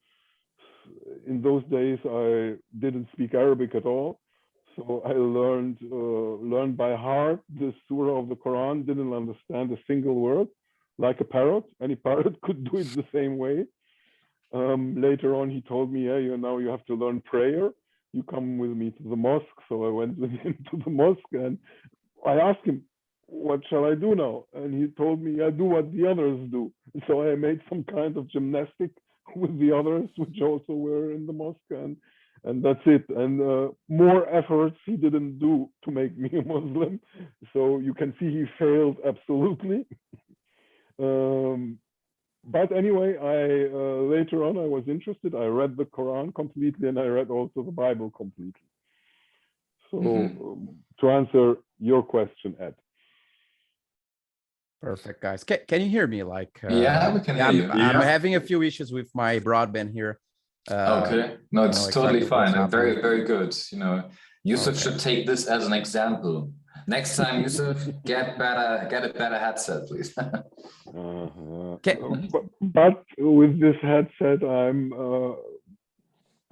In those days, I didn't speak Arabic at all. So I learned by heart the surah of the Quran, didn't understand a single word, like a parrot. Any parrot could do it the same way. Later on, he told me, now you have to learn prayer. You come with me to the mosque. So I went with him to the mosque and I asked him, what shall I do now? And he told me, I do what the others do. So I made some kind of gymnastic with the others, which also were in the mosque. And that's it. And more efforts he didn't do to make me a Muslim. So you can see he failed absolutely. But anyway, later on I was interested. I read the Quran completely, and I read also the Bible completely. So to answer your question, Ed. Perfect, guys. Can you hear me? Like, yeah, we can hear you. I'm having a few issues with my broadband here. Okay, no, it's totally fine. Very, very good. Yusuf should take this as an example. Next time, Yusuf, get a better headset, please. But with this headset, I'm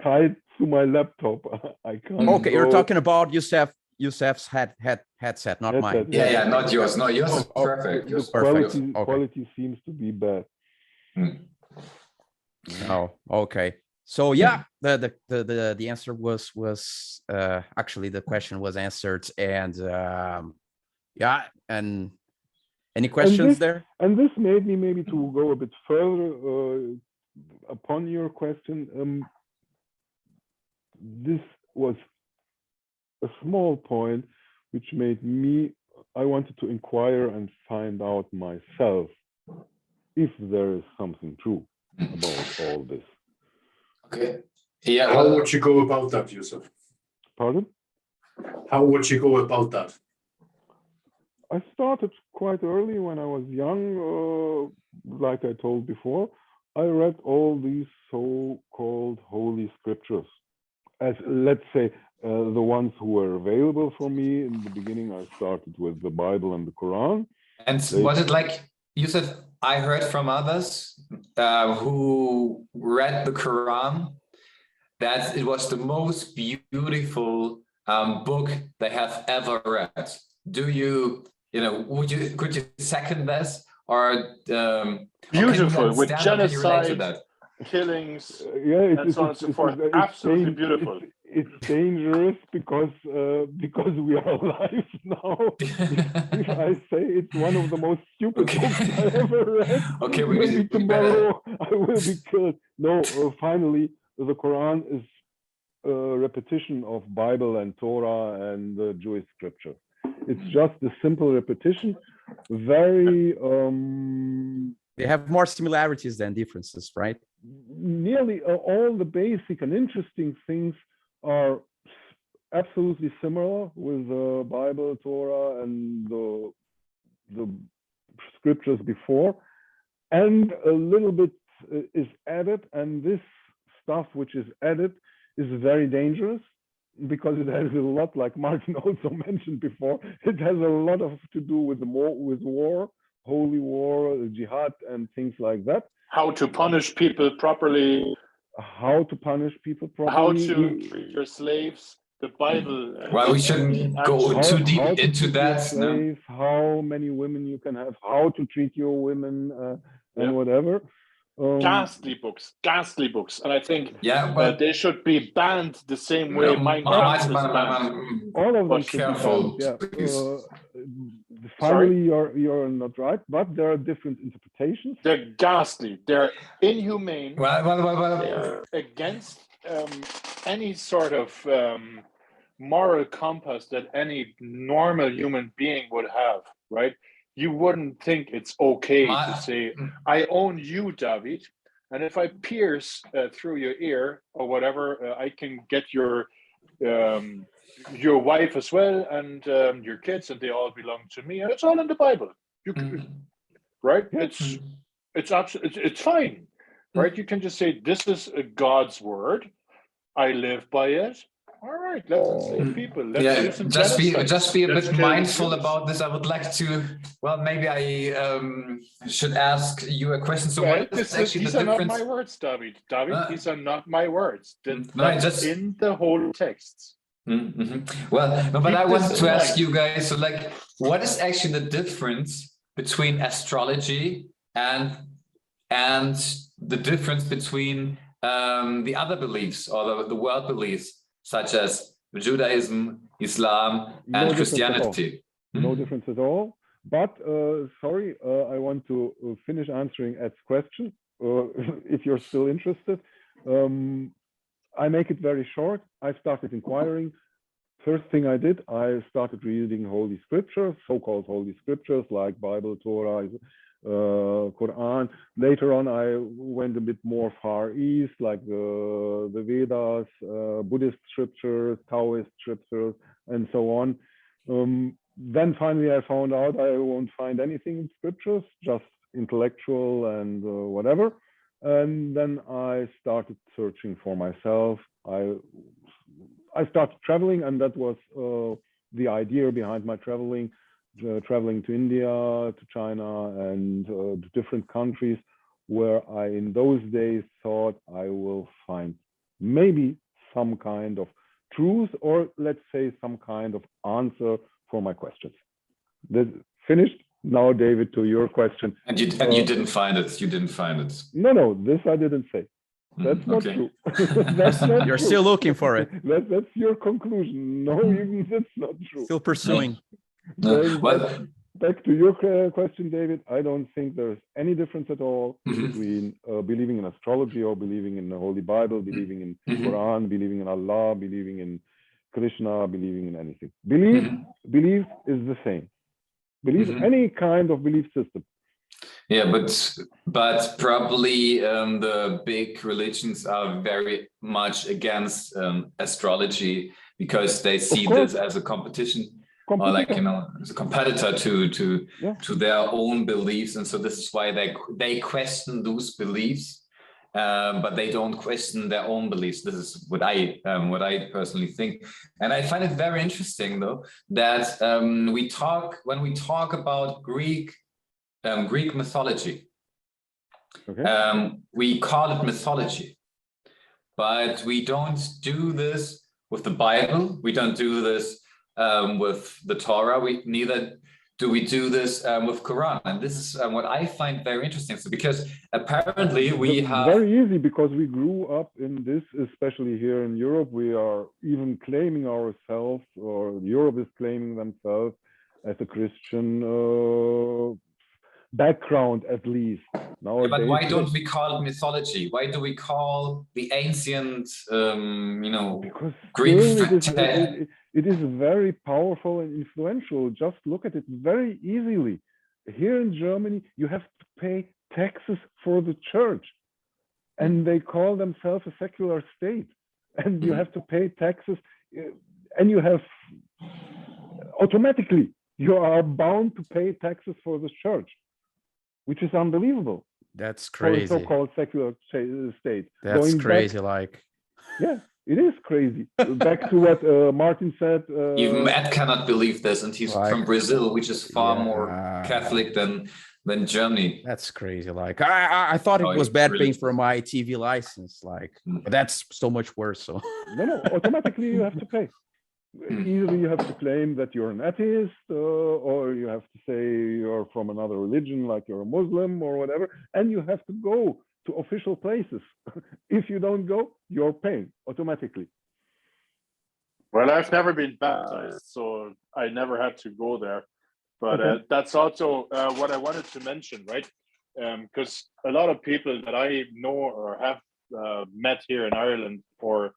tied to my laptop. I can't. Okay, you're talking about Yusuf's headset, not mine. Yeah, not yours. No, yours is perfect. The quality seems to be bad. Oh, okay. So yeah, the answer was actually the question was answered, and and any questions there? And this made me maybe to go a bit further upon your question. This was a small point which made I wanted to inquire and find out myself if there is something true about all this. Okay. Yeah. How would you go about that, Yusuf? Pardon? How would you go about that? I started quite early when I was young. Like I told before, I read all these so-called holy scriptures. As let's say, the ones who were available for me. In the beginning, I started with the Bible and the Quran. And was it like, Yusuf, I heard from others who read the Quran that it was the most beautiful book they have ever read. Could you second this? or Beautiful, with how can you relate to genocide, that? killings, Yeah, and so on and so forth. Absolutely beautiful. It's dangerous because we are alive now. If I say it's one of the most stupid Okay. books I ever read, Okay, maybe we tomorrow I will be killed. No, finally, the Quran is a repetition of Bible and Torah and the Jewish scripture. It's just a simple repetition, very They have more similarities than differences, right? nearly all the basic and interesting things are absolutely similar with the Bible, Torah, and the scriptures before, and a little bit is added, and this stuff which is added is very dangerous because it has a lot, like Martin also mentioned before, it has a lot of to do with war, holy war, jihad, and things like that. How to punish people properly, How to punish people properly. how to treat your slaves. The Bible. Well, we shouldn't go too deep into that. Slaves, how many women you can have, how to treat your women, and whatever. Ghastly books, and I think but they should be banned the same way Mein Kampf is banned. All of them should be banned. Yeah. Finally, you're not right, but there are different interpretations. They're ghastly. They're inhumane. They're against any sort of moral compass that any normal human being would have, right? You wouldn't think it's okay to say, I own you, David, and if I pierce through your ear or whatever, I can get your wife as well, and your kids, and they all belong to me, and it's all in the Bible. You can, right? It's absolutely, it's fine, right? You can just say, this is God's word. I live by it. All right, let's enslave people. Let's do some genocide. Just be a bit mindful about this. I would like to. Well, maybe I should ask you a question. So, what is actually these the are difference? not my words, David. These are not my words. Just in the holy texts. Well, no, but I want to ask you guys. So, like, what is actually the difference between astrology and the difference between the other beliefs or the world beliefs, such as Judaism, Islam, and Christianity? No difference at all. But sorry, I want to finish answering Ed's question, if you're still interested. I make it very short. I started inquiring. First thing I did, I started reading Holy Scriptures, so-called Holy Scriptures like Bible, Torah, Quran. Later on, I went a bit more far east, like the Vedas, Buddhist scriptures, Taoist scriptures, and so on. Then finally, I found out I won't find anything in scriptures, just intellectual and whatever. And then I started searching for myself. I started traveling, and that was the idea behind my traveling to India, to China, and to different countries where I, in those days, thought I will find maybe some kind of truth, or let's say some kind of answer for my questions. This finished. Now, David, to your question. And you didn't find it. You didn't find it. No, this I didn't say. That's not true. That's not You're true. still looking for it. That's your conclusion. No, that's not true. Still pursuing. Back to your question, David. I don't think there's any difference at all between believing in astrology or believing in the Holy Bible, believing in Quran, believing in Allah, believing in Krishna, believing in anything. Belief is the same. Believe any kind of belief system. Yeah, but probably the big religions are very much against astrology because they see this as a competition. Or like, you know, as a competitor to their own beliefs, and so this is why they question those beliefs, but they don't question their own beliefs. This is what I personally think, and I find it very interesting though that when we talk about Greek mythology, we call it mythology, but we don't do this with the Bible. We don't do this with the Torah. We neither do we do this with Quran? And this is what I find very interesting. So because apparently we have very easy because we grew up in this, especially here in Europe. We are even claiming ourselves, or Europe is claiming themselves as a Christian background, at least. Nowadays, but why don't we call it mythology? Why do we call the ancient, because Greek it is very powerful and influential. Just look at it very easily. Here in Germany, you have to pay taxes for the church, and they call themselves a secular state, and you have to pay taxes, and you have automatically you are bound to pay taxes for the church, which is unbelievable. That's crazy. For a so-called secular state. That's crazy. Yeah, it is crazy. Back to what Martin said. Even Matt cannot believe this, and he's from Brazil, which is far more Catholic than Germany. That's crazy. I thought it was bad paying for my TV license. But that's so much worse. So no, automatically you have to pay. Either you have to claim that you're an atheist, or you have to say you're from another religion, like you're a Muslim or whatever, and you have to go to official places. If you don't go, you're paying automatically. Well, I've never been baptized, so I never had to go there. But that's also what I wanted to mention, right? Because a lot of people that I know or have met here in Ireland or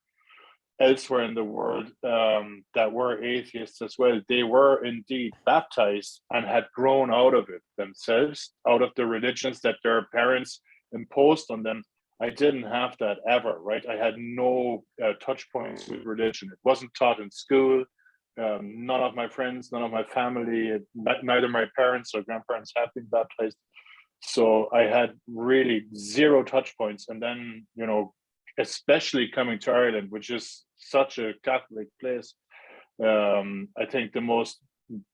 elsewhere in the world that were atheists as well, they were indeed baptized and had grown out of it themselves, out of the religions that their parents imposed on them. I didn't have that ever, right? I had no touch points with religion. It wasn't taught in school. None of my friends, none of my family, neither my parents or grandparents have been baptized. So I had really zero touch points. And then, especially coming to Ireland, which is such a Catholic place, I think the most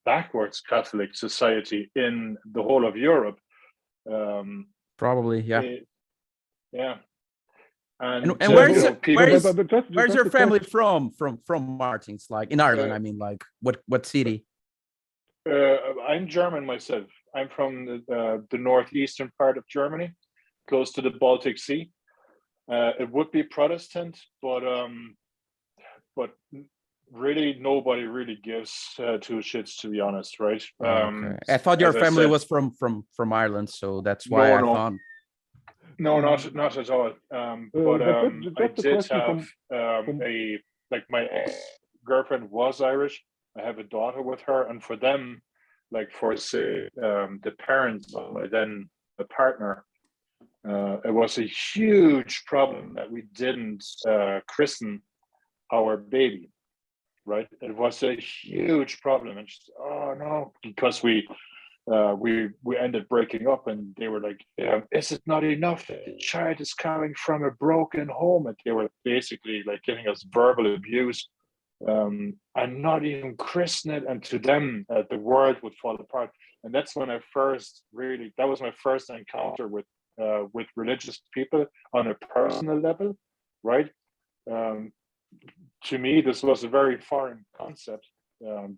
backwards Catholic society in the whole of Europe. Probably, yeah. Yeah. And where's your family from Martins? In Ireland, I mean, what city? I'm German myself. I'm from the northeastern part of Germany, close to the Baltic Sea. It would be Protestant, but really nobody really gives two shits, to be honest, right? Okay. I thought your family was from Ireland, so that's why I thought. No, not at all. But I did have my ex-girlfriend was Irish. I have a daughter with her, and for them, for say the parents of my then partner, it was a huge problem that we didn't christen our baby, right? It was a huge problem, and just, oh no, because we ended breaking up, and they were like, is it not enough that the child is coming from a broken home? And they were basically giving us verbal abuse, and not even christen it, and to them the world would fall apart. And that's when that was my first encounter with religious people on a personal level, right? To me, this was a very foreign concept,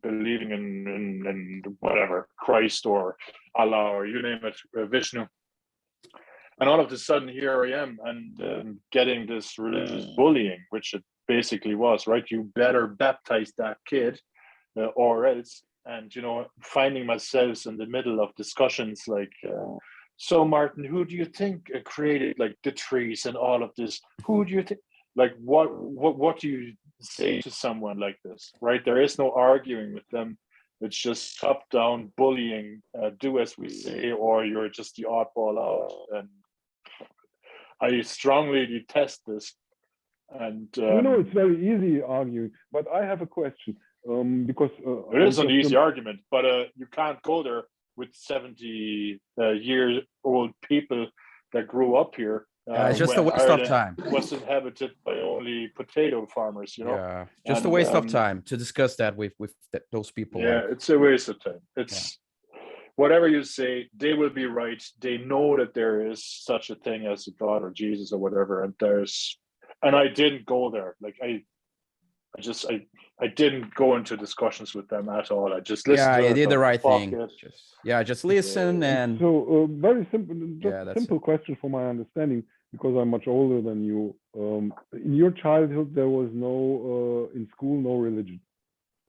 believing in whatever, Christ or Allah or you name it, Vishnu. And all of a sudden, here I am, and getting this religious bullying, which it basically was, right? You better baptize that kid, or else. And finding myself in the middle of discussions so Martin, who do you think created the trees and all of this? Who do you think? What do you say to someone like this, right? There is no arguing with them. It's just top-down bullying. Do as we say, or you're just the oddball out. And I strongly detest this. And it's very easy arguing, but I have a question. Because it is an easy argument, but you can't go there with 70-year-old people that grew up here. It's just a waste of time. Was inhabited by only potato farmers, Yeah, just a waste of time to discuss that with those people. Yeah, it's a waste of time. It's whatever you say, they will be right. They know that there is such a thing as a God or Jesus or whatever, and I didn't go there. I didn't go into discussions with them at all. I just listened. Yeah, to you it, did the thought, right "Fuck thing. it." Just listen and So very simple, just Yeah, a that's simple question for my understanding, because I'm much older than you. In your childhood, there was no in school, no religion.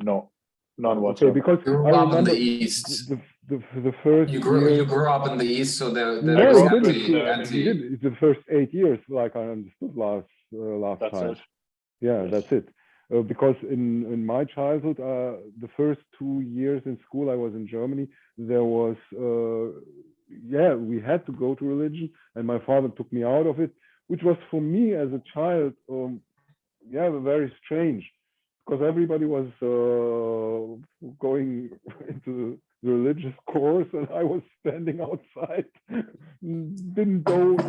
No, none Okay, whatsoever. because You grew I up in remember the East. the first You year. grew up in the East, so there No, was he grew up didn't. in, anti. He did. It's the first 8 years, like I understood last That's time. it. Yeah, Yes. that's it. Because in my childhood, the first 2 years in school, I was in Germany. There was, we had to go to religion, and my father took me out of it, which was for me as a child, very strange, because everybody was going into the religious course, and I was standing outside, didn't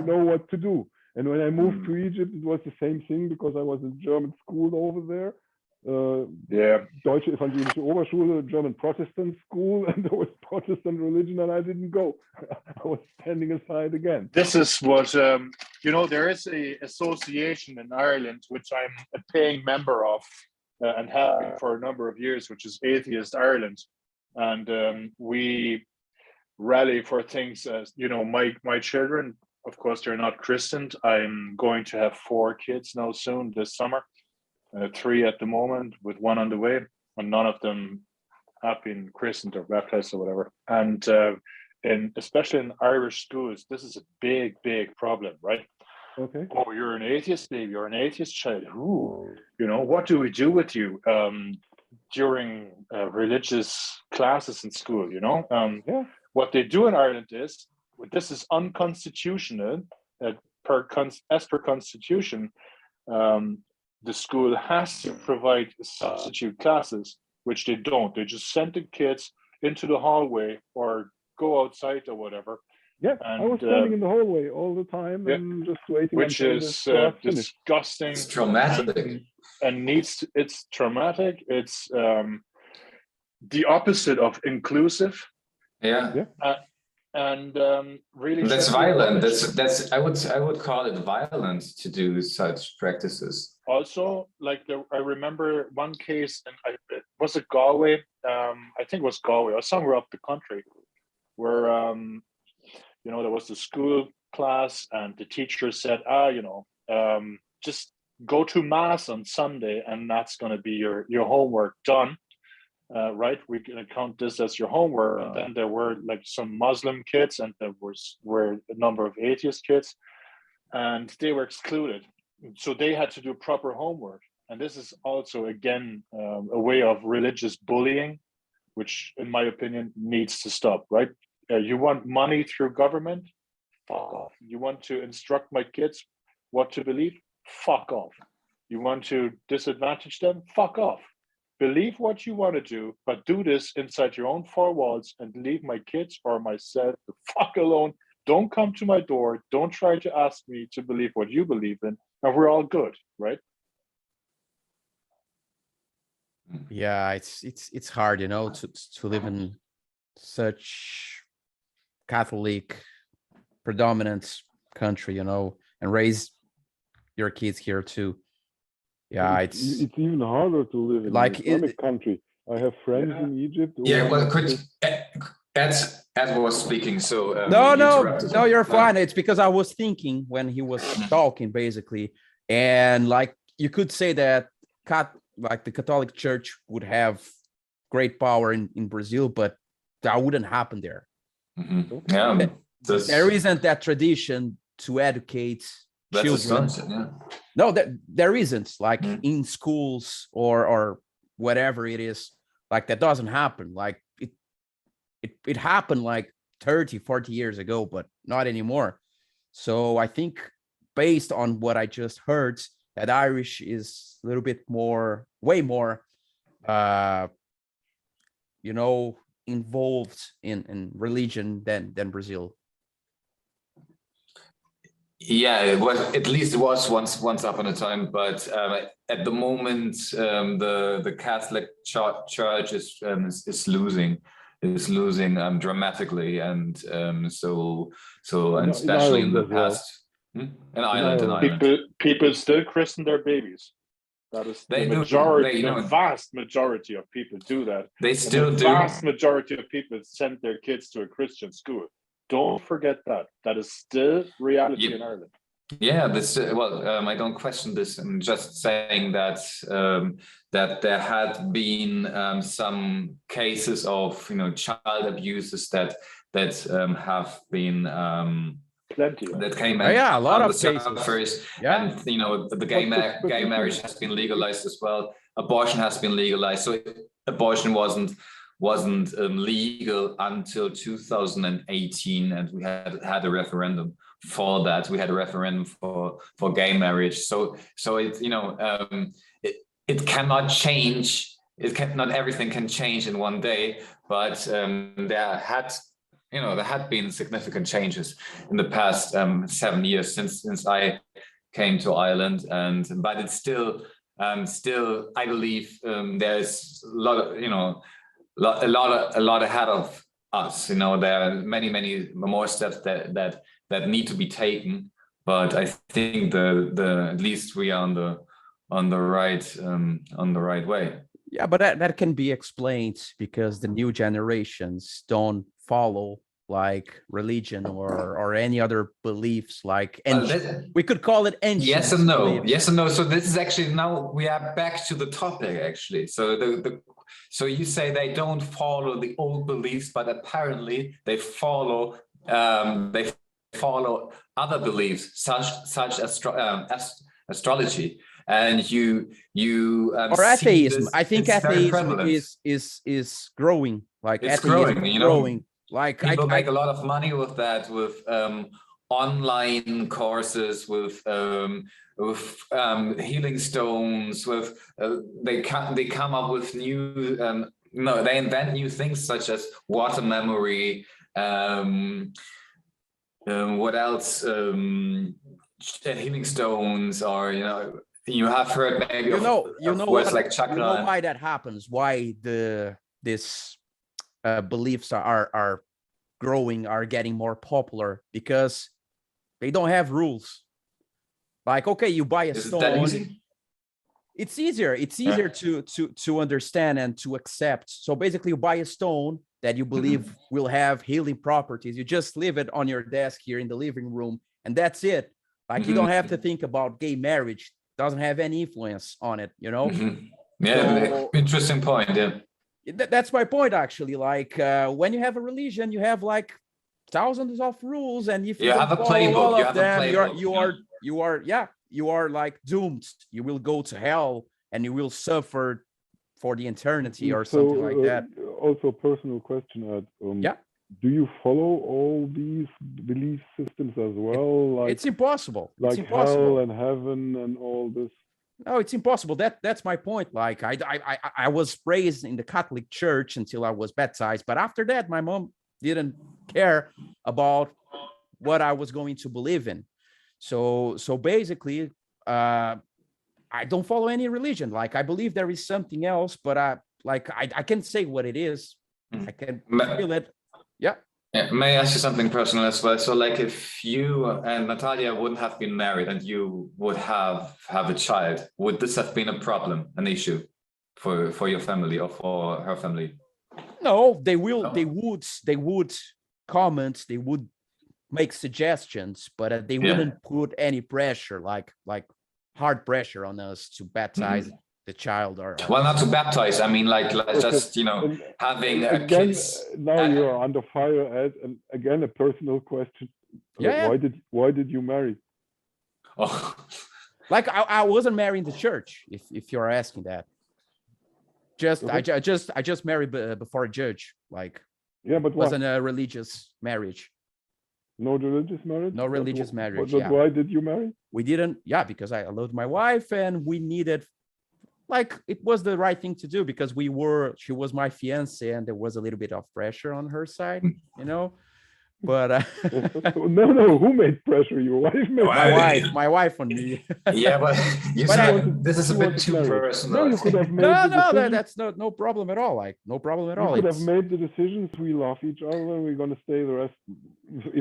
know what to do. And when I moved to Egypt, it was the same thing, because I was in German school over there. Yeah. Deutsche Evangelische Oberschule, German Protestant school, and there was Protestant religion, and I didn't go. I was standing aside again. This is what there is a association in Ireland which I'm a paying member of, and have been for a number of years, which is Atheist Ireland, and we rally for things as my children. Of course, they're not christened. I'm going to have 4 kids now soon this summer, 3 at the moment, with 1 on the way, and none of them have been christened or baptized or whatever. And especially in Irish schools, this is a big problem, right? Okay. Oh, you're an atheist, babe. You're an atheist child. Ooh, what do we do with you during religious classes in school? Yeah. What they do in Ireland is, this is unconstitutional. As per constitution, the school has to provide substitute classes, which they don't. They just send the kids into the hallway or go outside or whatever. Yeah, And, I was standing in the hallway all the time, and just waiting which until is this class finished. disgusting. It's traumatic. And it's traumatic. It's the opposite of inclusive. Yeah. And really, That's should be violent. abolished. That's I would call it violent to do such practices. Also, I remember one case, and was it Galway? I think it was Galway or somewhere up the country, where there was the school class, and the teacher said, just go to mass on Sunday, and that's going to be your homework done. Right, we're going to count this as your homework. And then there were some Muslim kids, and there were a number of atheist kids, and they were excluded. So they had to do proper homework. And this is also, again, a way of religious bullying, which, in my opinion, needs to stop. Right? You want money through government? Fuck off. You want to instruct my kids what to believe? Fuck off. You want to disadvantage them? Fuck off. Believe what you want to do, but do this inside your own 4 walls, and leave my kids or myself the fuck alone. Don't come to my door. Don't try to ask me to believe what you believe in, and we're all good, right? yeah, it's hard, to live in such Catholic predominant country, and raise your kids here too. Yeah, it's even harder to live in an Islamic country. I have friends in Egypt. Yeah, well, Ed was speaking, so no, you're fine. It's because I was thinking when he was talking, basically, and you could say that the Catholic Church would have great power in Brazil, but that wouldn't happen there. Mm-hmm. Yeah, there isn't that tradition to educate children. No, there isn't, in schools or whatever it is, that doesn't happen. It happened 30, 40 years ago, but not anymore. So I think, based on what I just heard, that Irish is a little bit way more involved in religion than Brazil. Yeah, it was, at least it was once upon a time, but at the moment, the Catholic Church is losing dramatically, and so and especially in the past. In Ireland. People still christen their babies. That is They the do. majority, They, the vast majority of people do that. they And still the do. vast majority of people send their kids to a Christian school. Don't forget that. That is still reality Yep. in Ireland. Yeah, this I don't question this. I'm just saying that that there had been some cases of child abuses that have been Plenty of. that came Oh, yeah, a lot on of the cases. surface, Yeah. and the But gay this marriage is- has been legalized as well. Abortion has been legalized, so abortion wasn't legal until 2018, and we had a referendum for that. We had a referendum for gay marriage. So it it cannot change. Not everything can change in one day, but there had been significant changes in the past 7 years since I came to Ireland, but it's still I believe there's a lot of a lot ahead of us. There are many more steps that need to be taken, but I think the at least we are on the right way. Yeah, but that can be explained because the new generations don't follow like religion or any other beliefs like we could call it ancient yes and no beliefs. Yes and no. So this is actually, now we are back to the topic actually. So so you say they don't follow the old beliefs, but apparently they follow other beliefs such as astrology. And you Or atheism. this, I think atheism is growing. Like it's atheism growing, is growing. Like people make a lot of money with that, with online courses, with healing stones, with they come up with new they invent new things such as water memory. What else? Healing stones, or you have heard maybe you know words what, like chakra. you know why that happens, why this beliefs are growing, are getting more popular, because they don't have rules. Like, okay, you buy a Is it stone. that easy? It's easier to understand and to accept. So basically you buy a stone that you believe will have healing properties. You just leave it on your desk here in the living room, and that's it. Like, you don't have to think about gay marriage. Doesn't have any influence on it, Yeah, So- interesting point. Yeah. That's my point, actually. Like, when you have a religion, you have like thousands of rules, and if you You don't have a follow playbook, all you of have a them, playbook, you are like doomed. You will go to hell and you will suffer for the eternity or something like that. Also, personal question, Ed. Yeah. Do you follow all these belief systems as well? Like, It's impossible. like It's impossible. hell and heaven and all this? No, it's impossible. That's my point. Like, I was raised in the Catholic Church until I was baptized, but after that, my mom didn't care about what I was going to believe in. So basically, I don't follow any religion. Like, I believe there is something else, but I can't say what it is. I can feel it. Yeah. Yeah, may I ask you something personal as well? So, like, if you and Natalia wouldn't have been married and you would have a child, would this have been a problem, an issue for your family or for her family? No, they will. No? They would comment. They would make suggestions, but they wouldn't put any pressure, like hard pressure on us to baptize the child. Or well, not to baptize. I mean, like just And having again, kids. now you are under fire, Ed. And again, a personal question. Yeah. Why did you marry? Oh. Like, I wasn't married in the church, if you're asking that. I just married before a judge. Like, Yeah, but it why? wasn't a religious marriage. No religious marriage? No religious marriage, But yeah. why did you marry? We didn't, because I loved my wife, and we needed, like, it was the right thing to do, because she was my fiance, and there was a little bit of pressure on her side, but No, who made pressure? Your wife made my wife on me. Yeah, but you But said this is a you bit wanted too marriage. personal. No, you could have made No, the decision. that's no problem at all. Like, no problem at You all. could have It's- made the decisions. We love each other. We're going to stay the rest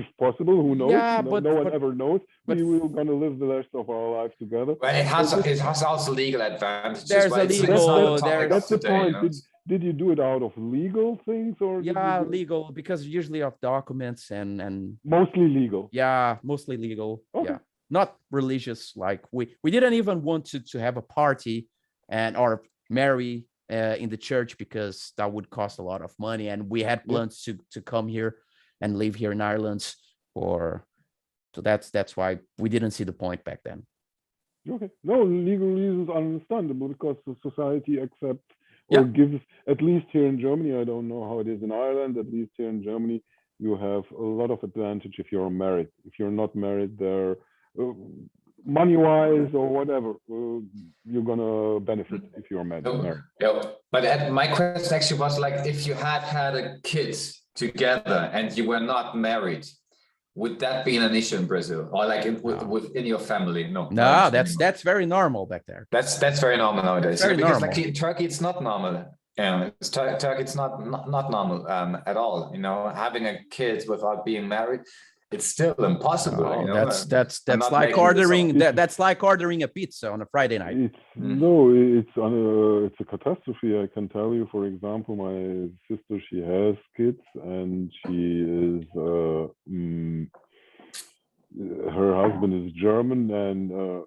if possible. Who knows? Yeah, No one ever knows. but We will gonna live the rest of our life together. But it So this- has also legal advantages. There's a right? It's legal- still a topic there's- of that's the today, you point. know? Did you do it out of legal things or did you yeah, do it legal, because usually of documents and mostly legal? yeah, mostly legal. Okay. Yeah, not religious. Like we didn't even want to have a party and or marry in the church because that would cost a lot of money, and we had plans to come here and live here in Ireland, or so that's why we didn't see the point back then. Okay. No, legal reasons are understandable because the society accepts or Yeah. gives, at least here in Germany, I don't know how it is in Ireland, at least here in Germany, you have a lot of advantage if you're married. If you're not married, there, money-wise or whatever, you're gonna benefit if you're married. Yeah, but my question actually was like, if you had a kid together and you were not married, would that be an issue in Brazil, or like within your family? No, No, that's very normal back there. That's very normal nowadays. Very because normal. like in Turkey, it's not normal. Turkey, it's not normal at all. You know, having a kid without being married, it's still impossible. Oh, you know? that's not like making this ordering up. that's like ordering a pizza on a Friday night. It's it's a catastrophe. I can tell you. For example, my sister, she has kids, and she is her husband is German, and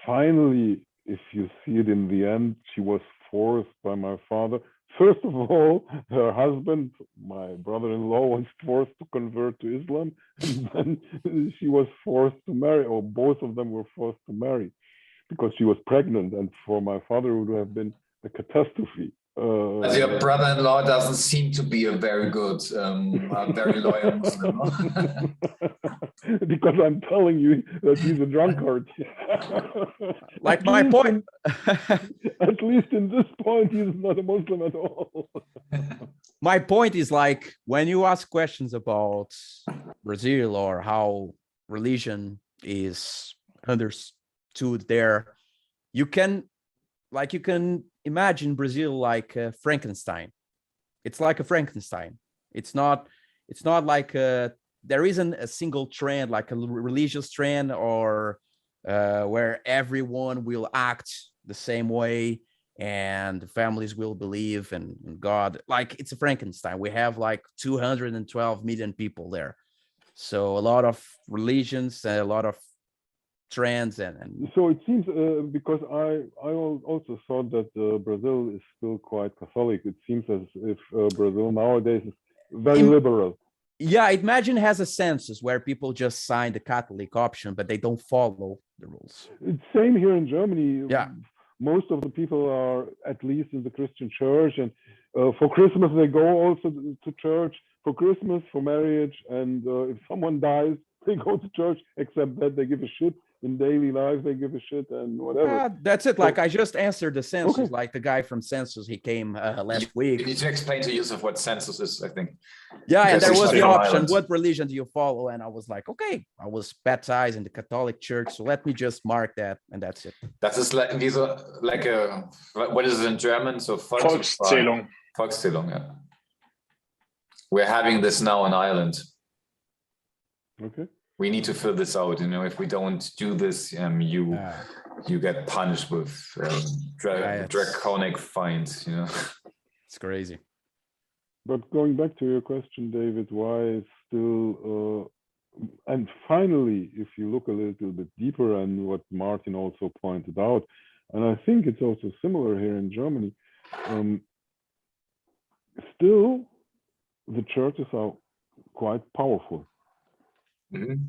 finally, if you see it in the end, she was forced by my father. First of all, her husband, my brother-in-law, was forced to convert to Islam, and then she was forced to marry, or both of them were forced to marry because she was pregnant, and for my father it would have been a catastrophe. But your brother-in-law doesn't seem to be a very good, very loyal Muslim. Because I'm telling you that he's a drunkard. Like my point. At least in this point, he's not a Muslim at all. My point is, like, when you ask questions about Brazil or how religion is understood there, you can imagine Brazil like Frankenstein. It's like a Frankenstein. It's not like there isn't a single trend, like a religious trend, or where everyone will act the same way and families will believe in God. Like, it's a Frankenstein. We have like 212 million people there. So a lot of religions and a lot of trends and so it seems because I also thought that Brazil is still quite Catholic. It seems as if Brazil nowadays is very liberal. Yeah, imagine has a census where people just sign the Catholic option, but they don't follow the rules. It's same here in Germany. Yeah. Most of the people are at least in the Christian church, and for Christmas they go also to church for Christmas, for marriage, and if someone dies, they go to church. Except that they give a shit in daily life. They give a shit and whatever. That's it. Like, I just answered the census. Okay. Like the guy from census, he came last week. You need to explain to Yusuf what census is, I think. Yeah, and Because there he's was the from option, Ireland. what religion do you follow? And I was like, okay, I was baptized in the Catholic Church, so let me just mark that, and that's it. That is like these are like a what is it in German? So Volkszählung. Volkszählung, yeah. We're having this now in Ireland. Okay. We need to fill this out. You know, if we don't do this, you get punished with draconic fines. You know, It's crazy. But going back to your question, David, why is still and finally, if you look a little bit deeper, and what Martin also pointed out, and I think it's also similar here in Germany, still the churches are quite powerful. Mhm.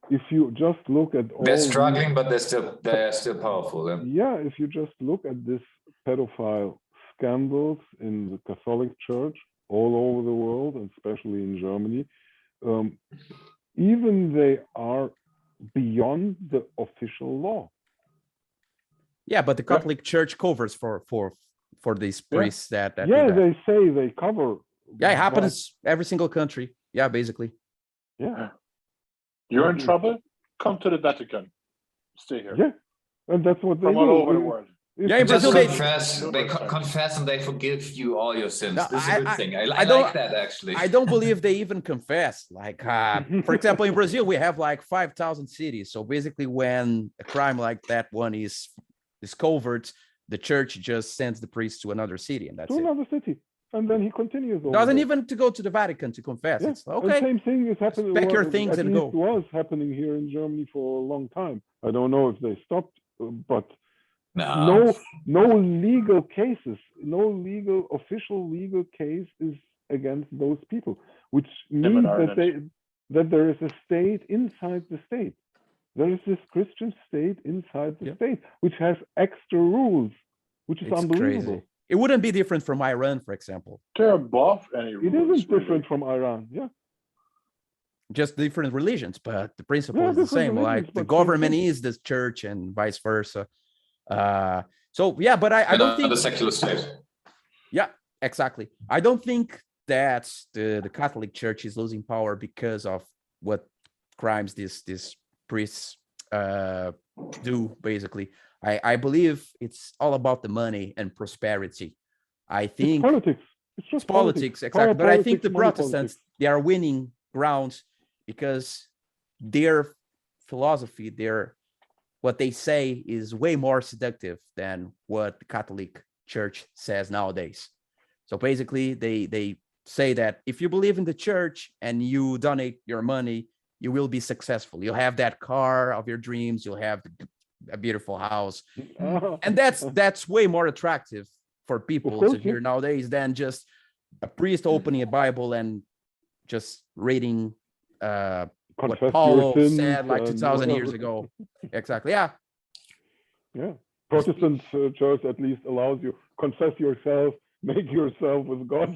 If you just look at all They're struggling, but they're still powerful. Yeah. yeah, if you just look at this pedophile scandals in the Catholic Church all over the world, and especially in Germany, even they are beyond the official law. Yeah, but the Catholic Church covers for these priests that do Yeah, that. they say they cover. Yeah, it happens every single country. Yeah, basically. Yeah, You're in trouble? Come to the Vatican. Stay here. yeah, and that's what they From do. all over the world. If Yeah, in just Brazil, they- confess and they forgive you all your sins. No, This is a good thing. I I don't- like that actually. I don't believe they even confess. Like, for example, in Brazil, we have like 5,000 cities. So basically, when a crime like that one is discovered, the church just sends the priest to another city, and that's to it. another city, and then he continues. over Doesn't there. even to go to the Vatican to confess. Yeah. It's And okay. same thing is happening. pack your things at and least go. was happening here in Germany for a long time. I don't know if they stopped, but no legal cases, no official legal case is against those people, which means that there is a state inside the state. There is this Christian state inside the state, which has extra rules, which is It's unbelievable. crazy. It wouldn't be different from Iran, for example. They're above any rules. It isn't different really. from Iran, yeah. Just different religions, but the principle Yeah, is the different same. religions, Like the but same government thing. is the church and vice versa. So yeah, but I don't think the secular state. Yeah, exactly. I don't think that the Catholic Church is losing power because of what crimes these priests do. Basically, I believe it's all about the money and prosperity. I think It's politics. It's just politics, exactly. But I think the Protestants, they are winning ground because their philosophy, what they say is way more seductive than what the Catholic Church says nowadays. So basically, they say that if you believe in the church and you donate your money, you will be successful. You'll have that car of your dreams. You'll have a beautiful house, and that's way more attractive for people to hear nowadays than just a priest opening a Bible and just reading what Paul said like 2,000 years ago. Exactly. Yeah. Yeah. Protestant church at least allows you confess yourself, make yourself with God,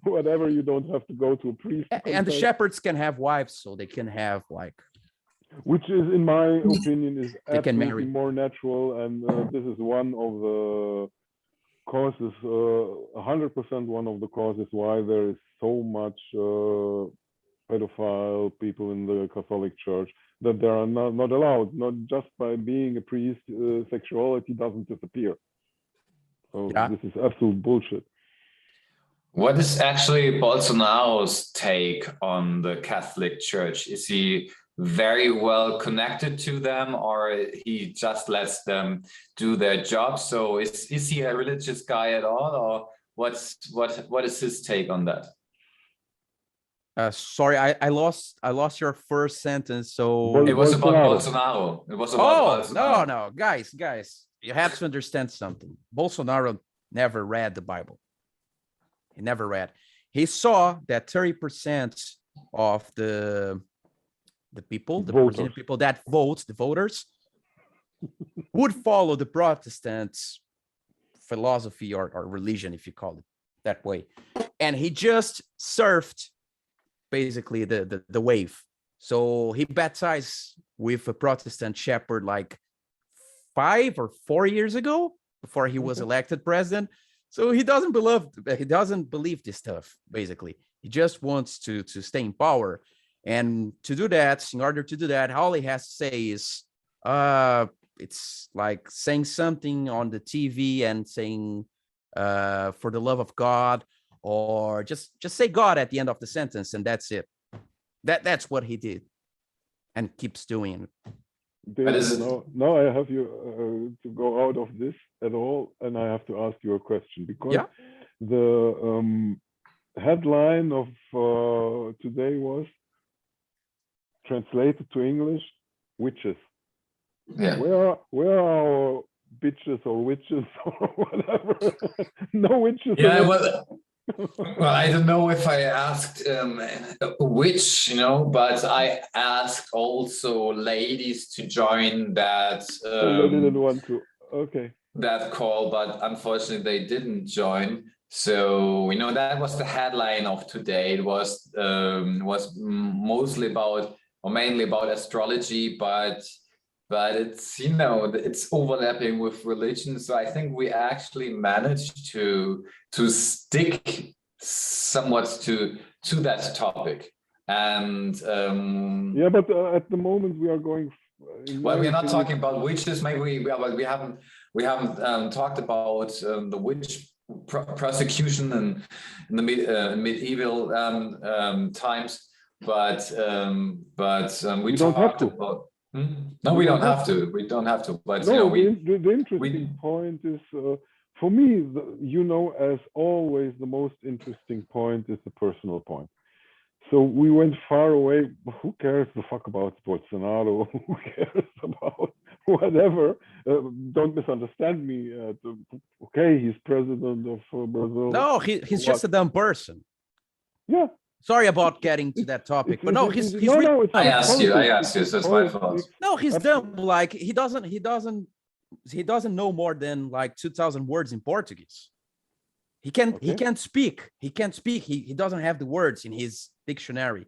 whatever. You don't have to go to a priest. And the shepherds can have wives, so they can have like. Which is, in my opinion, is they can marry. absolutely more natural, and this is one of the causes, 100% one of the causes why there is so much pedophile people in the Catholic Church, that they are not allowed. Not just by being a priest, sexuality doesn't disappear. So this is absolute bullshit. What is actually Bolsonaro's take on the Catholic Church? Is he very well connected to them, or he just lets them do their job? So is he a religious guy at all, or what is his take on that? Sorry, I lost your first sentence. So it was about Bolsonaro. It was about Bolsonaro. No, guys, you have to understand something. Bolsonaro never read the Bible. He never read. He saw that 30% of the people, the Brazilian people that vote, the voters, would follow the Protestant philosophy or religion, if you call it that way. And he just surfed basically the wave. So he baptized with a Protestant shepherd like 5 or 4 years ago before he was elected president. So he doesn't believe this stuff. Basically, he just wants to stay in power, and to do that, in order to do that, all he has to say is, it's like saying something on the TV and saying, for the love of God, or just say God at the end of the sentence, and that's it. That's what he did, and keeps doing. Now I have you to go out of this at all, and I have to ask you a question, because the headline of today was, translated to English, witches. Yeah. Where are our bitches or witches or whatever? No witches. Yeah, well, I don't know if I asked which, but I asked also ladies to join that. They didn't want to. Okay. That call, but unfortunately they didn't join. So that was the headline of today. It was mostly about, or mainly about astrology, but it's it's overlapping with religion. So I think we actually managed to stick somewhat to that topic. And but at the moment we are going. Well, we're not talking about witches. Maybe we haven't we haven't talked about the witch prosecution in the medieval times, but we You don't have talked to. about. No, You we don't don't have have to. We don't have to. But No, you know, the interesting point is, for me, as always, the most interesting point is the personal point. So we went far away. Who cares the fuck about Bolsonaro? Who cares about whatever? Don't misunderstand me. Okay, he's president of Brazil. No, he's just a dumb person. Yeah. Sorry about getting to that topic, but no, he's really, no. It's I not asked you. politics, So it's it's my fault. politics. no, he's Absolutely. dumb. Like he doesn't know more than like 2,000 words in Portuguese. He can't speak. He doesn't have the words in his dictionary.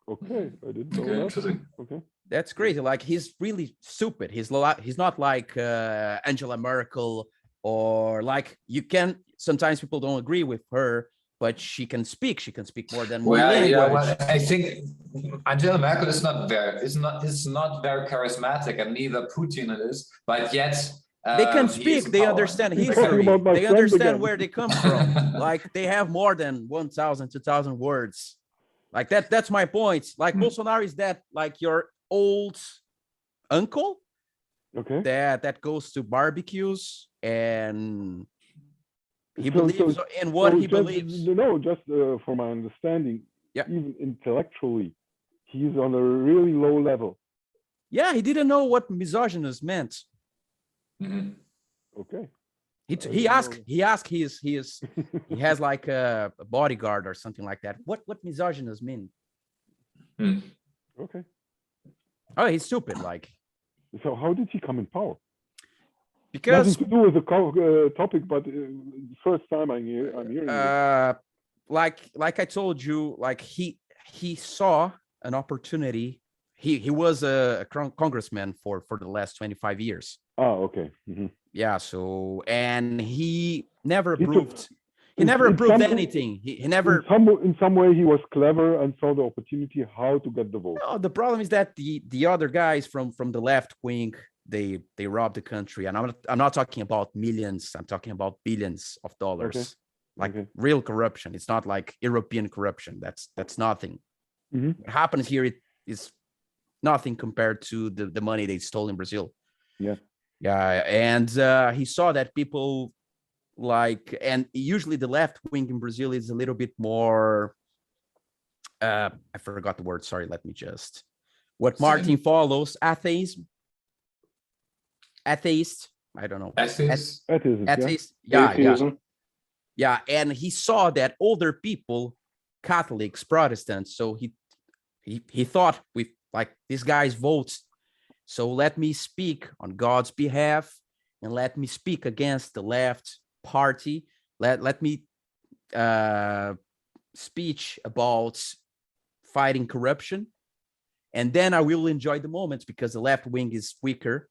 Okay, I didn't know Okay, that. interesting. Okay. That's crazy. Like he's really stupid. He's not like Angela Merkel, or like sometimes people don't agree with her, but she can speak more than one language. Yeah, well, I think Angela Merkel is not very charismatic, and neither Putin is. But yet They can he is speak. in They power. understand He's talking history. about my They friend understand again. where they come from. Like they have more than 1,000, 2,000 words. Like that. That's my point. Like Bolsonaro is that like your old uncle Okay. that goes to barbecues and he So- believes so- in what so he just- believes. No, just for my understanding, Yeah. even intellectually, he's on a really low level. Yeah, he didn't know what misogynist meant. Mhm. Okay. He didn't he know asked he has like a bodyguard or something like that. What misogynist mean? Hmm. Okay. Oh, he's stupid. Like So how did he come in power? because Nothing to do with the topic, but first time I'm hearing it. like I told you, like he saw an opportunity. He was a congressman for the last 25 years. Oh, okay. Mhm. Yeah, so and he never He took- approved. He in- never in approved some- anything. He never. In some way, he was clever and saw the opportunity how to get the vote. No, the problem is that the other guys from the left wing, they robbed the country, and I'm not talking about millions. I'm talking about billions of dollars, Okay. like Okay. real corruption. It's not like European corruption. That's nothing. Mhm. What happens here is nothing compared to the money they stole in Brazil. Yeah. Yeah, and he saw that people like, and usually the left wing in Brazil is a little bit more. I forgot the word. Sorry, let me just. What Martin follows, atheist. I don't know. Atheist? Atheism, yeah. Atheist. Yeah, Atheism. yeah. And he saw that older people, Catholics, Protestants. So he thought, with like this guy's votes. So let me speak on God's behalf, and let me speak against the left party. Let me speech about fighting corruption, and then I will enjoy the moments because the left wing is weaker,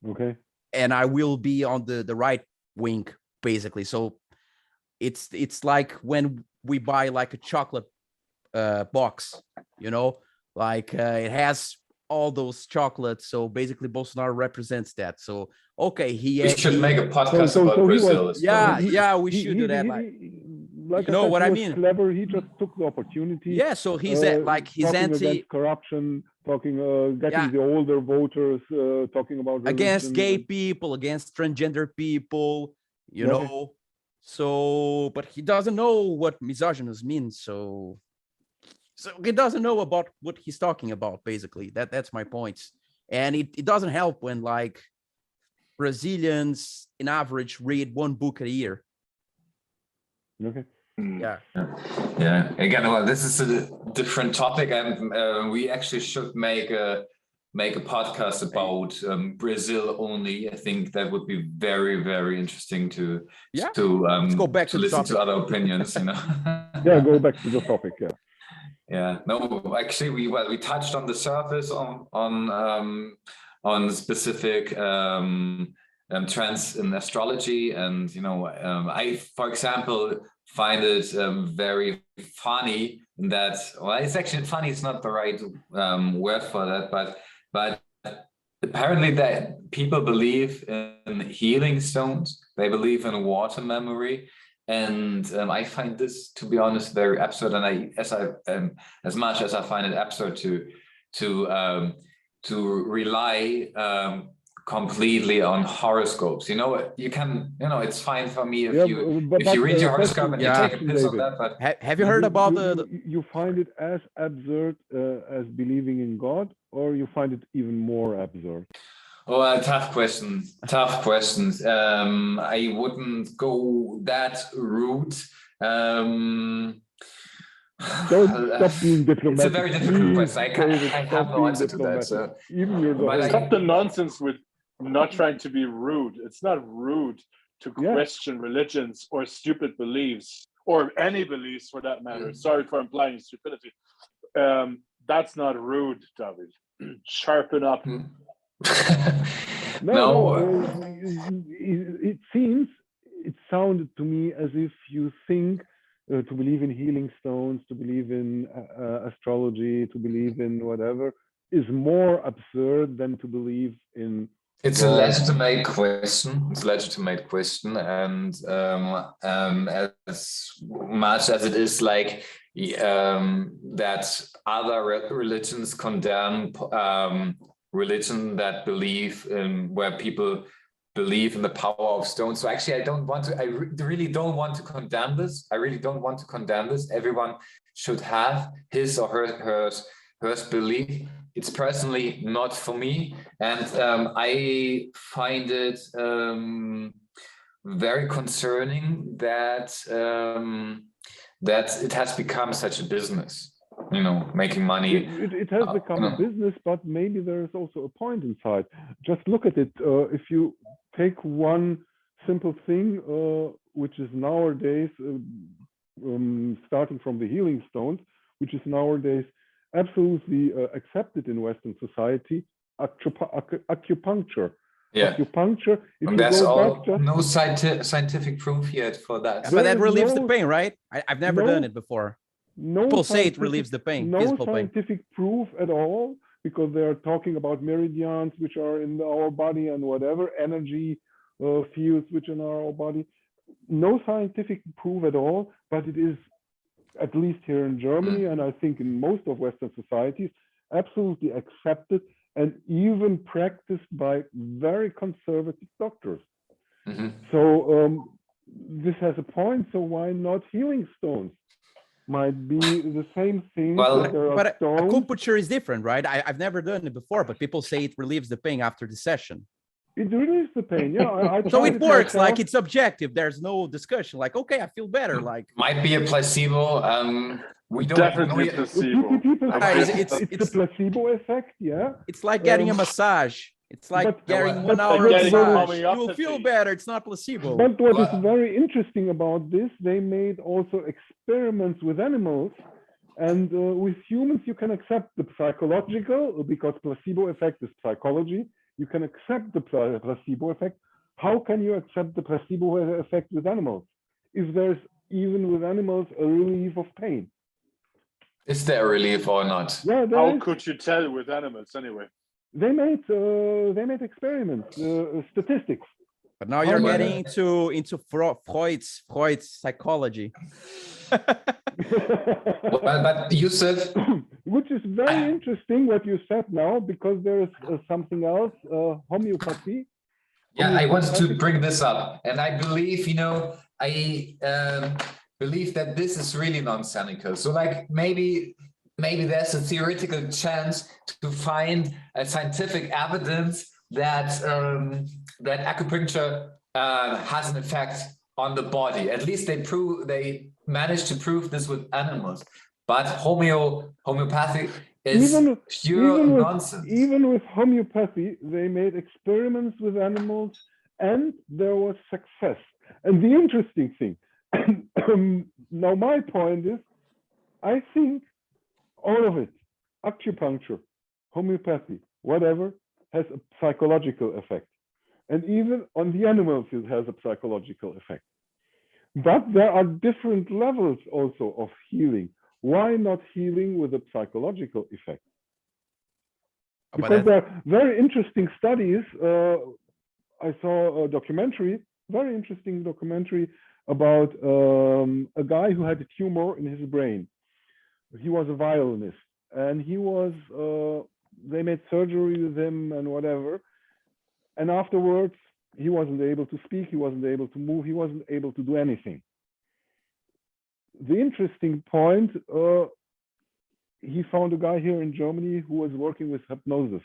Okay. and I will be on the right wing basically. So it's like when we buy like a chocolate box, like it has all those chocolates. So basically Bolsonaro represents that. So okay, We should make a podcast so about he Brazil. was- yeah, we should do that. Like You know what he I was mean? Clever. He just took the opportunity. Yeah, so he's like he's talking anti against corruption, getting Yeah. the older voters, talking about against religion gay and- people, against transgender people, you Okay. know. So, but he doesn't know what misogynist means. So he doesn't know about what he's talking about. Basically, that's my point. And it doesn't help when like Brazilians, in average, read one book a year. Okay. Yeah. Yeah. Again, well, this is a different topic, and we actually should make a podcast about Brazil only. I think that would be very, very interesting to Let's go back to the listen to topic. other opinions. Yeah, go back to the topic. Yeah. Yeah. No, actually, we touched on the surface on specific trends in astrology, and I, for example, find it very funny that, well, it's actually funny. It's not the right word for that, but apparently that people believe in healing stones. They believe in water memory, and I find this, to be honest, very absurd. And as much as I find it absurd to rely completely on horoscopes. You know, you can, it's fine for me if you read your horoscope and you take a piss on that. But have you heard about you find it as absurd as believing in God, or you find it even more absurd? Oh, tough questions. Tough questions. I wouldn't go that route. Don't stop being diplomatic. It's a very difficult question. I have no answer to that. So, stop the nonsense with not trying to be rude. It's not rude to question religions or stupid beliefs, or any beliefs for that matter. Sorry for implying stupidity. That's not rude, David. Sharpen up. It sounded to me as if you think to believe in healing stones, to believe in astrology, to believe in whatever is more absurd than to believe in. It's a legitimate question. It's a legitimate question, and as much as it is like that other religions condemn religion that believe in where people believe in the power of stones. So actually, I really don't want to condemn this. I really don't want to condemn this. Everyone should have his or her belief. It's personally not for me, and I find it very concerning that that it has become such a business. You know, making money. It has become a business, but maybe there is also a point inside. Just look at it. If you take one simple thing, which is nowadays starting from the healing stones, which is nowadays absolutely accepted in Western society, acupuncture. Yeah. Acupuncture. There's no scientific proof yet for that. But that relieves the pain, right? I've never done it before. People say it relieves the pain. No scientific proof at all, because they're talking about meridians which are in our body and whatever energy fields which are in our body. No scientific proof at all, but it is, at least here in Germany, and I think in most of Western societies, absolutely accepted and even practiced by very conservative doctors. So this has a point. So why not healing stones? Might be the same thing. Well, but acupuncture is different, right? I've never done it before, but people say it relieves the pain after the session. It relieves the pain, yeah. So it works, like it's objective. There's no discussion. Like, okay, I feel better. Like, might be a placebo. We don't definitely know placebo. It's a placebo effect, yeah. It's like getting a massage. It's like getting 1 hour massage. You will feel better. It's not placebo. But what is very interesting about this, they made also experiments with animals, and with humans you can accept the psychological, because placebo effect is psychology. You can accept the placebo effect. How can you accept the placebo effect with animals? If there's even with animals a relief of pain? Is there a relief or not? Yeah, how could you tell with animals anyway? They made experiments, statistics. But now you're getting into Freud's psychology. Well, but you said, which is very interesting what you said now, because there is something else, homeopathy. Yeah, I wanted to bring this up, and I believe, I believe that this is really non-cynical. So, like, maybe there's a theoretical chance to find a scientific evidence that that acupuncture has an effect on the body. At least they managed to prove this with animals. But homeopathy is pure nonsense. Even with homeopathy, they made experiments with animals, and there was success. And the interesting thing, now my point is, I think all of it, acupuncture, homeopathy, whatever, has a psychological effect. And even on the animals, it has a psychological effect. But there are different levels also of healing. Why not healing with a psychological effect? because there are very interesting studies. I saw a documentary, very interesting documentary about a guy who had a tumor in his brain. He was a violinist, and he was. They made surgery with him and whatever, and afterwards he wasn't able to speak. He wasn't able to move. He wasn't able to do anything. The interesting point. He found a guy here in Germany who was working with hypnosis.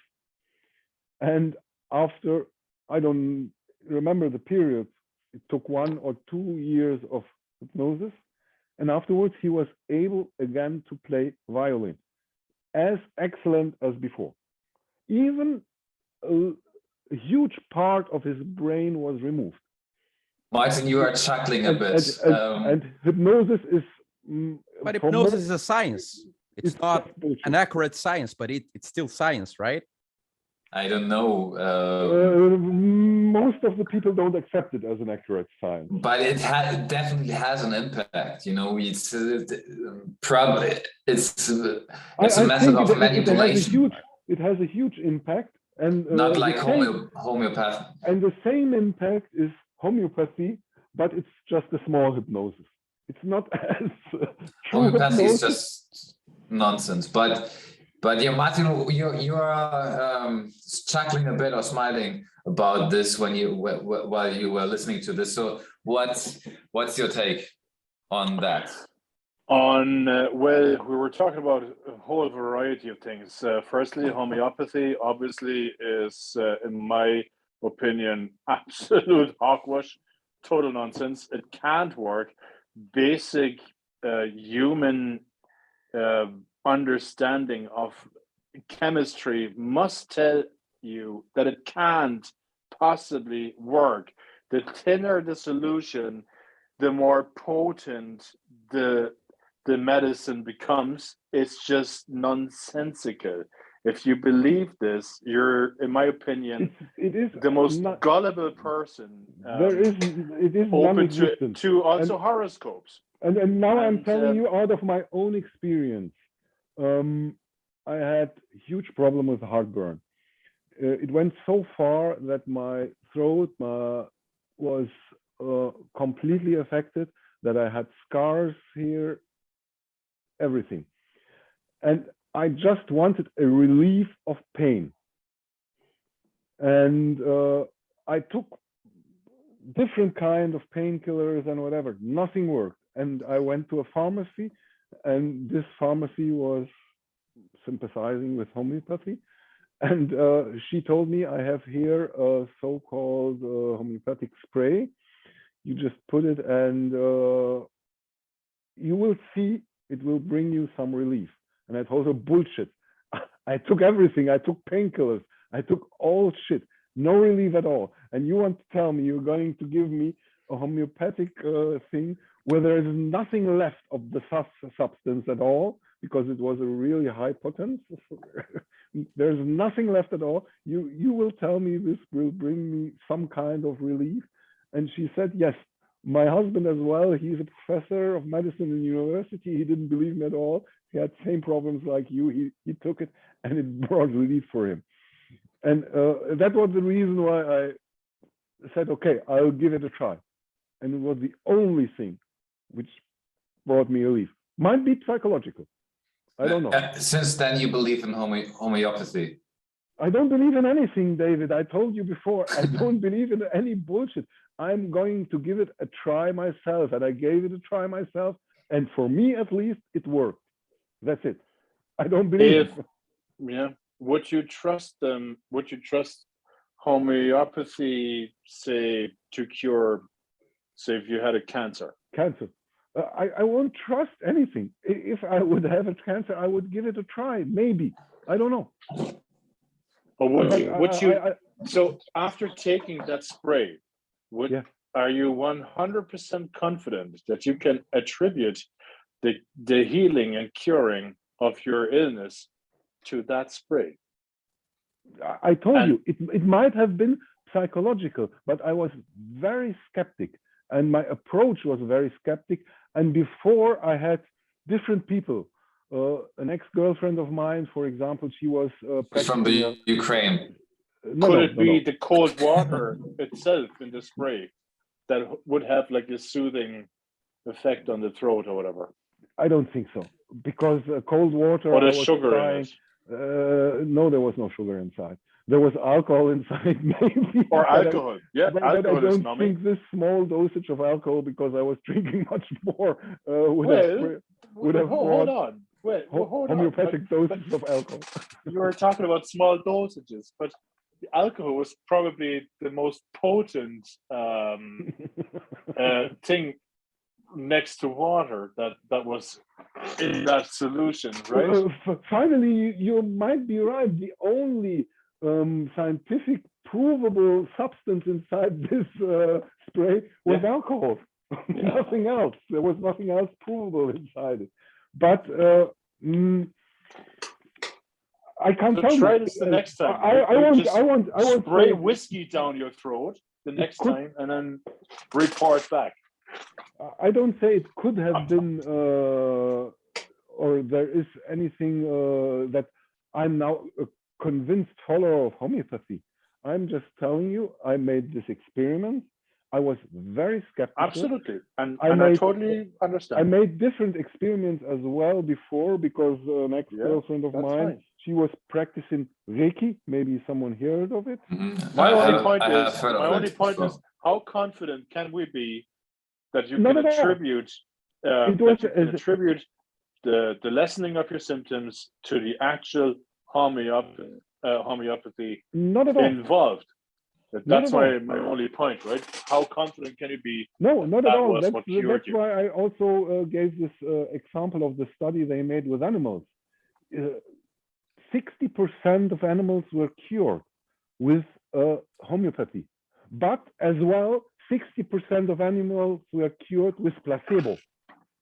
And after, I don't remember the period, it took 1 or 2 years of hypnosis. And afterwards, he was able again to play violin, as excellent as before. Even a huge part of his brain was removed. Martin, you are chuckling a bit. And hypnosis is... But hypnosis is a science. It's not an accurate science, but it's still science, right? I don't know. Most of the people don't accept it as an accurate science. But it definitely has an impact. You know, it's probably it's a method of manipulation. It has a huge impact, and not like homeopathy. And the same impact is homeopathy, but it's just a small hypnosis. It's not as homeopathy is just nonsense. But yeah, Martin, you are chuckling a bit or smiling about this while you were listening to this. So what's your take on that? Well, we were talking about a whole variety of things. Firstly, homeopathy obviously is, in my opinion, absolute hogwash, total nonsense. It can't work. Basic human understanding of chemistry must tell you that it can't possibly work. The thinner the solution, the more potent the medicine becomes. It's just nonsensical. If you believe this, you're, in my opinion, it is the most gullible person. It is open to also horoscopes. And now I'm telling you out of my own experience. I had huge problem with heartburn. It went so far that my throat was completely affected, that I had scars here, everything. And I just wanted a relief of pain. And I took different kinds of painkillers and whatever. Nothing worked. And I went to a pharmacy, and this pharmacy was sympathizing with homeopathy. And she told me, I have here a so-called homeopathic spray. You just put it and you will see it will bring you some relief. And I told her, bullshit. I took everything. I took painkillers. I took all shit. No relief at all. And you want to tell me you're going to give me a homeopathic thing where there is nothing left of the substance at all, because it was a really high potence. There's nothing left at all. You will tell me this will bring me some kind of relief. And she said, yes. My husband as well, he's a professor of medicine in university. He didn't believe me at all. He had same problems like you. He took it and it brought relief for him. And that was the reason why I said, okay, I'll give it a try. And it was the only thing which brought me relief. Might be psychological. I don't know. Since then, you believe in homeopathy? I don't believe in anything, David. I told you before, I don't believe in any bullshit. I'm going to give it a try myself. And I gave it a try myself. And for me, at least, it worked. That's it. I don't believe. Yeah. Would you trust them? Would you trust homeopathy, say, to cure, say, if you had a cancer? Cancer. I won't trust anything. If I would have a cancer, I would give it a try. Maybe. I don't know. Or would you? So after taking that spray, are you 100% confident that you can attribute the healing and curing of your illness to that spray? I told you it might have been psychological, but I was very skeptic, and my approach was very skeptic. And before, I had different people An ex-girlfriend of mine, for example, she was It's from the Ukraine. Could it be the cold water itself in the spray that would have like this soothing effect on the throat or whatever? I don't think so, because cold water. Or I there's was sugar trying. in it. No, there was no sugar inside. There was alcohol inside, maybe. Or but alcohol. Yeah, but alcohol I is don't numbing. think this small dosage of alcohol, because I was drinking much more, would have hold brought on. Wait, hold homeopathic on. doses of alcohol. You were talking about small dosages, but the alcohol was probably the most potent thing next to water that was in that solution, right? Finally, you might be right. The only scientific provable substance inside this spray was alcohol. Nothing else. There was nothing else provable inside it. But I can't tell try you. this the next time. I want spray whiskey down your throat the next time and then report back. I don't say it could have been or there is anything that I'm now a convinced follower of homeopathy. I'm just telling you, I made this experiment. I was very skeptical. Absolutely. And I totally understand. I made different experiments as well before, because an ex-girlfriend of mine, she was practicing Reiki. Maybe someone heard of it. My only point is, how confident can we be that you can attribute the lessening of your symptoms to the actual homeopathy Not at all. involved? That's my only point, right? How confident can you be? No, not at all. That's why I also gave this example of the study they made with animals. 60% of animals were cured with homeopathy, but as well, 60% of animals were cured with placebo,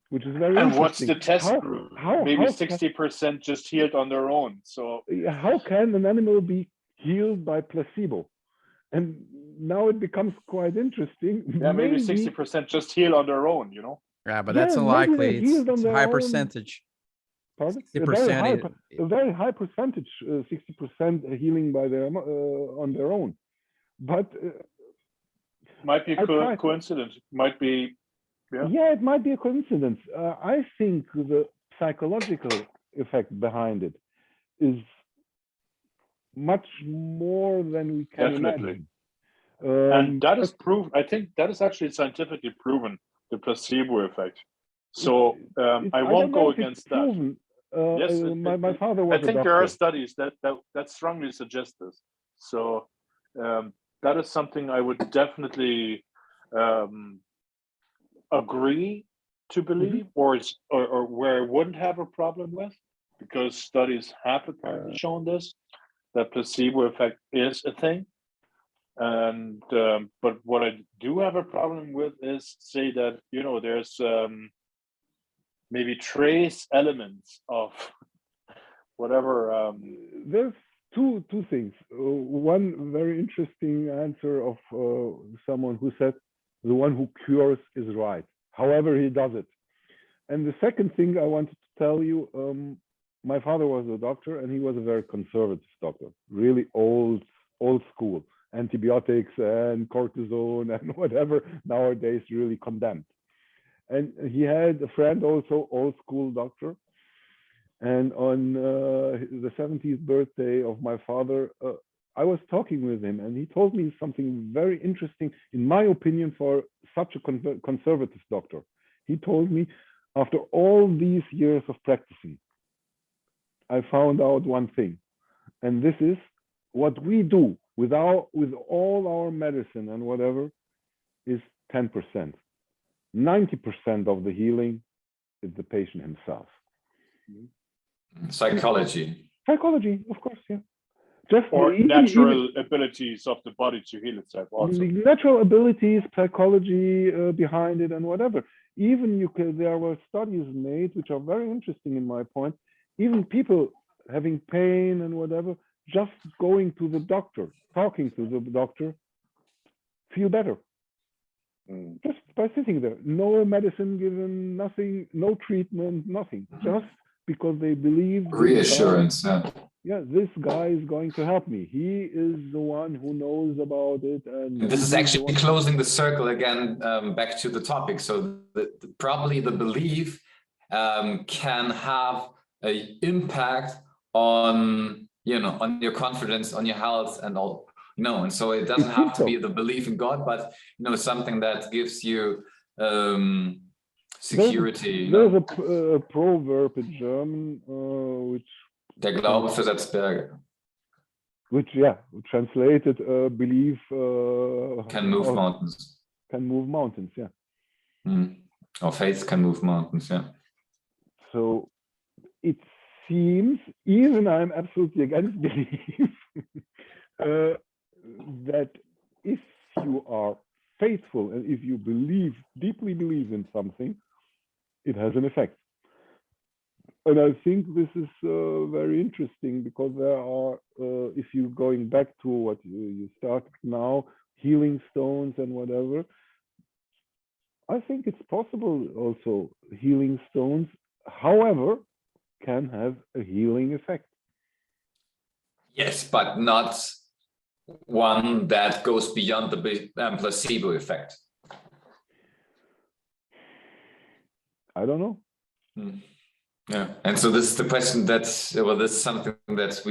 which is very interesting. And what's the test group? Maybe 60% just healed on their own. So how can an animal be healed by placebo? And now it becomes quite interesting. Yeah, maybe 60% just heal on their own, you know? Yeah, but that's unlikely. It's a high percentage. Pardon? 60%. A very high percentage, 60% healing by on their own. But might be a coincidence. Might be. Yeah, it might be a coincidence. I think the psychological effect behind it is much more than we can imagine. And that is proven. I think that is actually scientifically proven, the placebo effect. So I won't go against that. Yes, my father was I think there are studies that strongly suggest this. So that is something I would definitely agree to believe, or where I wouldn't have a problem with, because studies have apparently shown this, that placebo effect is a thing. And but what I do have a problem with is, say that, you know, there's maybe trace elements of whatever. There's two things. One very interesting answer of someone who said, the one who cures is right, however he does it. And the second thing I wanted to tell you, my father was a doctor, and he was a very conservative doctor, really old school, antibiotics and cortisone and whatever nowadays really condemned. And he had a friend, also old school doctor, and on the 70th birthday of my father, I was talking with him, and he told me something very interesting, in my opinion, for such a conservative doctor. He told me, after all these years of practicing, I found out one thing, and this is what we do with all our medicine and whatever is 10%. 90% of the healing is the patient himself. Psychology, of course, yeah. Or natural abilities of the body to heal itself also. The natural abilities, psychology behind it, and whatever. Even there were studies made which are very interesting in my point. Even people having pain and whatever, just going to the doctor, talking to the doctor, feel better. Just by sitting there. No medicine given, nothing, no treatment, nothing. Just because they believe Reassurance. this guy is going to help me. He is the one who knows about it, and This is he's the actually one- closing the circle again, back to the topic. So probably the belief can have an impact on, on your confidence, on your health and all, and so it doesn't It have seems to be so. the belief in God, but, something that gives you There's security. a proverb in German, which Der Glaube versetzt Berge. Translated, belief Can move mountains. Can move mountains, yeah. Or faith can move mountains, yeah. So it seems, even I'm absolutely against belief, that if you are faithful and if you deeply believe in something, it has an effect. And I think this is very interesting because there are, if you're going back to what you started now, healing stones and whatever, I think it's possible also healing stones, however, can have a healing effect. Yes, but not one that goes beyond the placebo effect. I don't know. Yeah, and so this is the question this is something that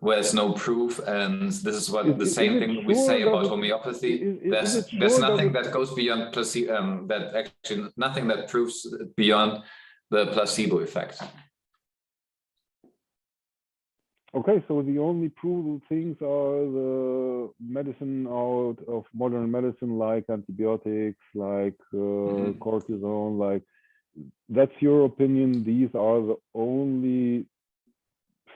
there's no proof, and this is what the same thing we say about homeopathy. There's nothing that goes beyond placebo, that actually nothing that proves beyond the placebo effect. Okay, so the only provable things are the medicine out of modern medicine, like antibiotics, like cortisone, like, that's your opinion. These are the only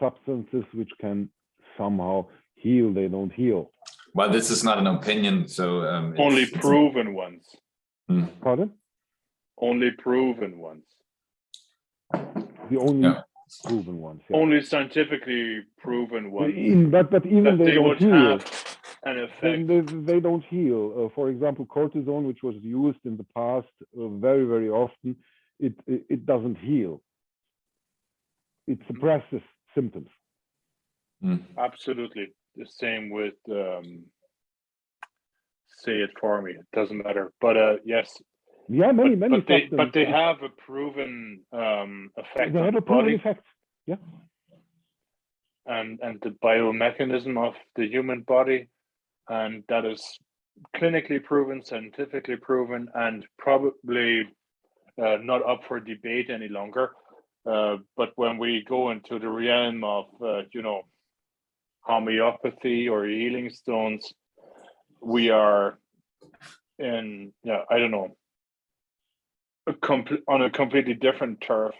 substances which can somehow heal. They don't heal. Well, this is not an opinion, so only proven ones. Pardon? Only proven ones. The only proven ones. Yeah. Only scientifically proven ones. But even they don't heal. Have an effect. They don't heal. For example, cortisone, which was used in the past very, very often, it doesn't heal. It suppresses symptoms. Absolutely. The same with, say it for me, it doesn't matter. But yes. Yeah, many but they have a proven effect. They have a proven effect. Yeah. And the biomechanism of the human body, and that is clinically proven, scientifically proven, and probably not up for debate any longer. But when we go into the realm of homeopathy or healing stones, we are in I don't know, on a completely different turf.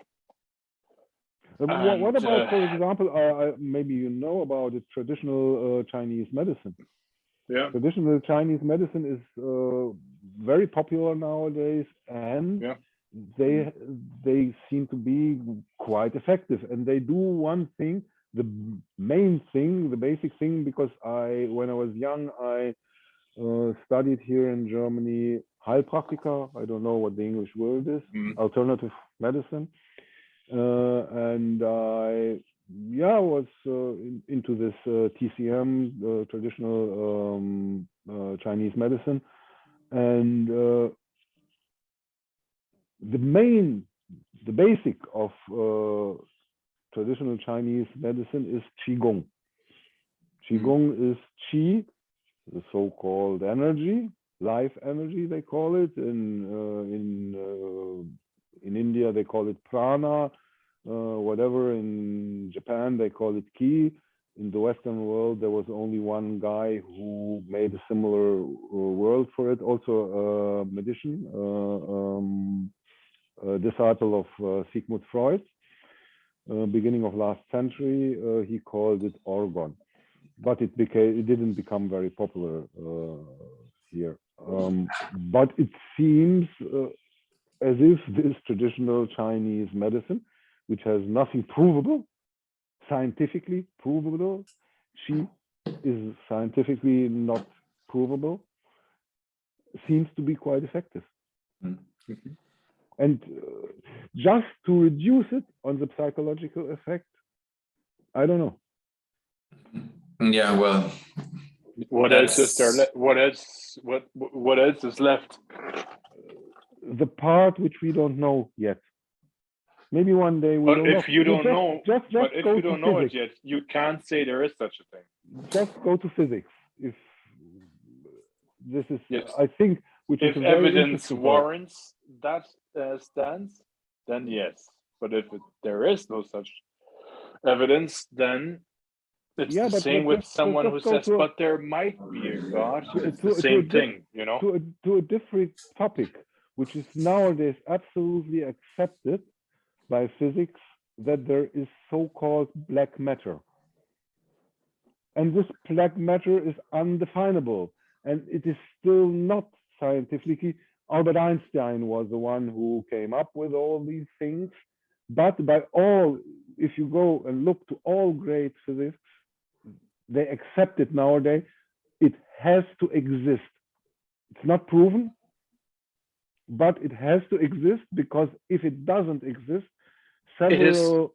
What about, for example, maybe you know about it, traditional Chinese medicine? Yeah. Traditional Chinese medicine is very popular nowadays, and they seem to be quite effective. And they do one thing, the main thing, the basic thing, because when I was young, I studied here in Germany Heilpraktiker. I don't know what the English word is, alternative medicine. And I was into this TCM, traditional Chinese medicine, and the basic of traditional Chinese medicine is Qigong. Qigong is Qi, the so-called energy, life energy they call it. In India they call it prana, whatever. In Japan they call it ki. In the Western world there was only one guy who made a similar word for it, also a magician, a disciple of Sigmund Freud, beginning of last century. He called it orgon, but it didn't become very popular here. But it seems as if this traditional Chinese medicine, which has nothing provable, scientifically provable, Qi is scientifically not provable, seems to be quite effective. And just to reduce it on the psychological effect, I don't know. Yeah, well, What else is there? What else? What else is left? The part which we don't know yet. Maybe one day we But don't know. if you don't know, just but if go you to don't know it physics. yet, you can't say there is such a thing. Just go to physics. If this is, Yes. I think, which If is a very evidence interesting part. warrants that stance, then yes. But if there is no such evidence, then it's Yeah, the but same with just someone who go says, to a- but there might be a God. It's to the a same thing, you know? to a different topic, which is nowadays absolutely accepted by physics, that there is so-called black matter. And this black matter is undefinable, and it is still not scientifically. Albert Einstein was the one who came up with all these things, but by all, if you go and look to all great physics, they accept it nowadays. It has to exist. It's not proven, but it has to exist, because if it doesn't exist, several...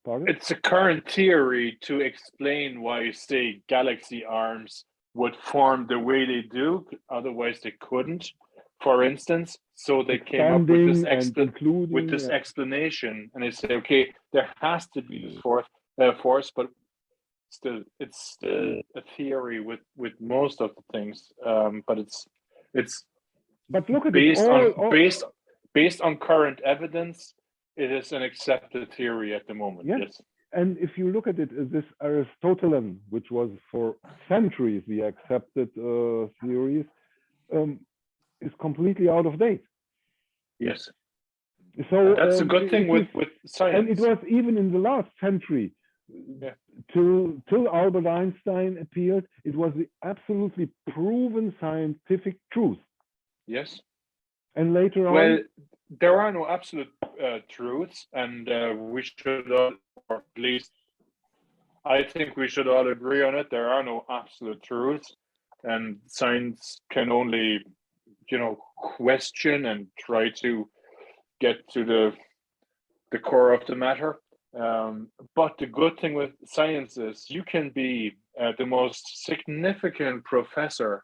Pardon? It's a current theory to explain why, say, galaxy arms would form the way they do, otherwise they couldn't, for instance. So they came up with this, explanation, and they say, okay, there has to be this force, but still, it's still a theory with most of the things. But it's but look at based on current evidence. It is an accepted theory at the moment. Yes. And if you look at it, this Aristotelian, which was for centuries the accepted theories, is completely out of date. Yes. So that's a good thing with science. And it was even in the last century, till Albert Einstein appeared, it was the absolutely proven scientific truth. Yes. And later on, well, there are no absolute truths, and we should all, or at least I think we should all agree on it. There are no absolute truths, and science can only, question and try to get to the core of the matter. But the good thing with science is you can be the most significant professor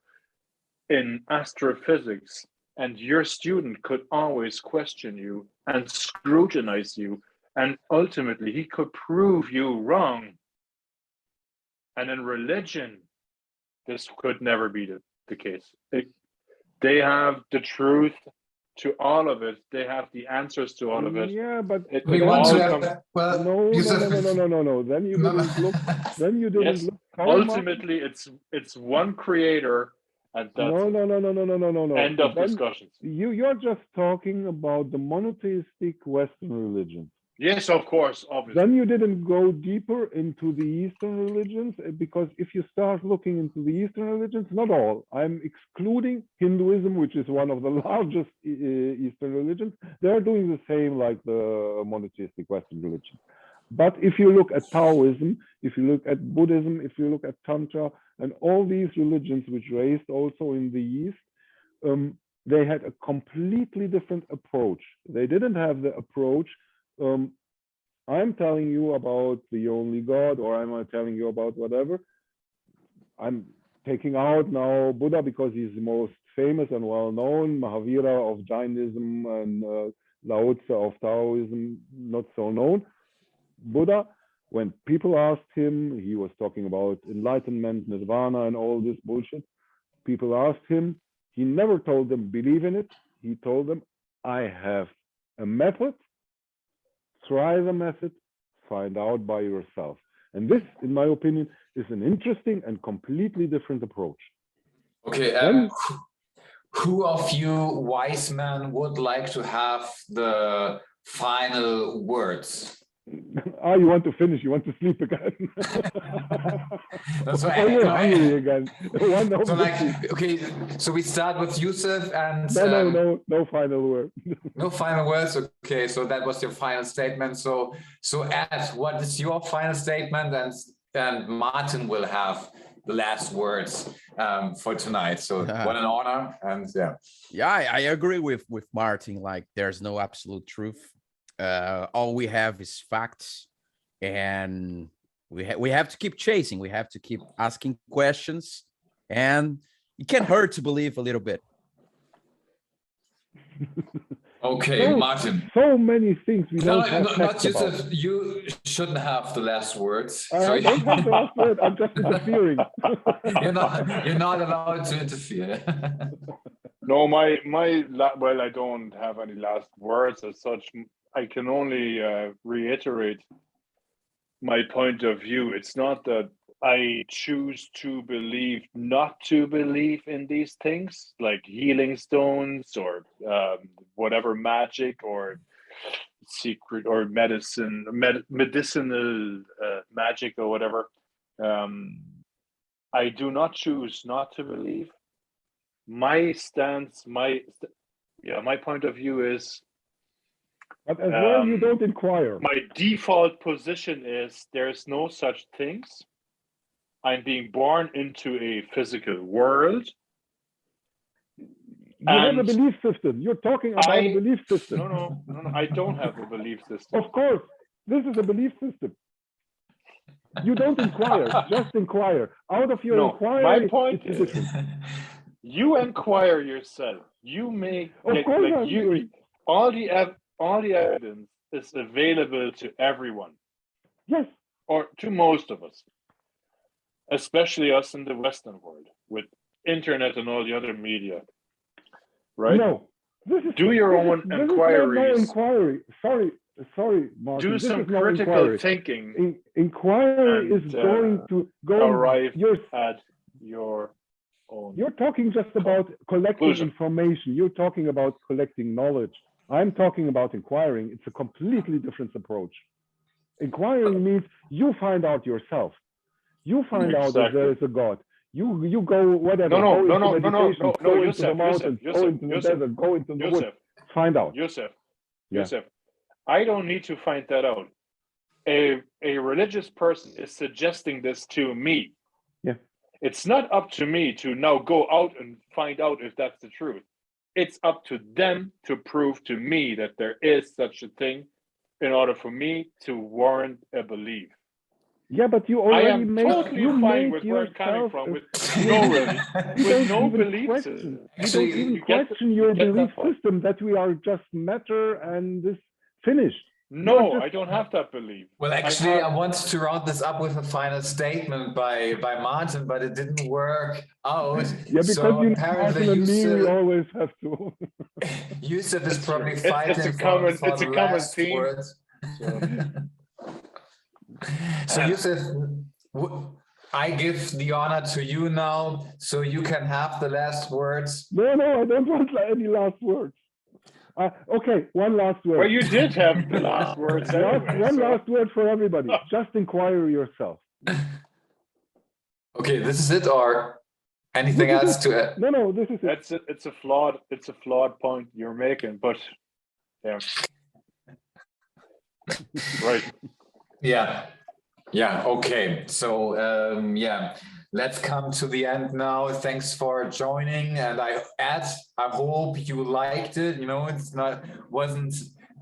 in astrophysics, and your student could always question you and scrutinize you, and ultimately he could prove you wrong. And in religion, this could never be the case. They have the truth to all of it. They have the answers to all of it. Yeah, but we want to have, no. Then you didn't look. Then you didn't look. Ultimately, it's one creator. And that's no. End of discussions. You're just talking about the monotheistic Western religions. Yes, of course, obviously. Then you didn't go deeper into the Eastern religions, because if you start looking into the Eastern religions, not all, I'm excluding Hinduism, which is one of the largest Eastern religions. They're doing the same like the monotheistic Western religions. But if you look at Taoism, if you look at Buddhism, if you look at Tantra, and all these religions which raised also in the East, they had a completely different approach. They didn't have the approach, I'm telling you about the only God, or I'm telling you about whatever. I'm taking out now Buddha because he's the most famous and well-known, Mahavira of Jainism, and Lao Tzu of Taoism, not so known. Buddha, when people asked him, he was talking about enlightenment, nirvana, and all this bullshit. People asked him, he never told them believe in it. He told them, I have a method. Try the method, find out by yourself. And this, in my opinion, is an interesting and completely different approach. Okay, who of you wise men would like to have the final words? You want to finish, you want to sleep again. That's right. You're hungry again. So okay, so we start with Yusuf and... No final word. No final words, okay, so that was your final statement. So Ed, what is your final statement? And Martin will have the last words for tonight. So what an honor, and Yeah, I agree with Martin. Like, there's no absolute truth. All we have is facts, and we have to keep chasing. We have to keep asking questions, and it can't hurt to believe a little bit. Okay, Martin. So many things we don't have not facts Joseph. about. You shouldn't have the last words. I don't have the last word. I'm just interfering. You're not allowed to interfere. No, well, I don't have any last words as such. I can only reiterate my point of view. It's not that I choose to believe, not to believe in these things like healing stones or whatever magic or secret or medicinal magic or whatever. I do not choose not to believe. My stance, my point of view is. But as well, you don't inquire. My default position is there's no such things. I'm being born into a physical world. You have a belief system. You're talking about a belief system. No. I don't have a belief system. Of course, this is a belief system. You don't inquire, just inquire. Out of your inquiry, my point is, you inquire yourself. You make all the evidence is available to everyone. Yes. Or to most of us. Especially us in the Western world with internet and all the other media. Right? No. Do your own inquiries. No inquiry. Sorry, Martin. Do some critical thinking. Inquiry is going to arrive at your own. You're talking just about collecting information. You're talking about collecting knowledge. I'm talking about inquiring. It's a completely different approach. Inquiring means you find out yourself. You find out that there is a God. You go whatever. No, go into the mountains, go into the desert, go into the woods. Find out. Yusuf, I don't need to find that out. A religious person is suggesting this to me. Yeah. It's not up to me to now go out and find out if that's the truth. It's up to them to prove to me that there is such a thing in order for me to warrant a belief. Yeah, but you already made fine with where I'm coming from with no belief system. You don't even question your belief system that we are just matter and this finished. No, I don't have that belief. Well, actually, I want to round this up with a final statement by Martin, but it didn't work out. Yeah, because so you apparently Martin and me, we always have to. Yusuf is probably fighting it's a common theme. Words. So Yusuf, I give the honor to you now, so you can have the last words. No, I don't want any last words. Okay, one last word. Well, you did have the last words. Last word for everybody. Just inquire yourself. Okay, this is it, or anything else to add? No, this is it. It's a flawed point you're making, but yeah. Right. Yeah. Okay. So let's come to the end now. Thanks for joining, and I hope you liked it. You know, wasn't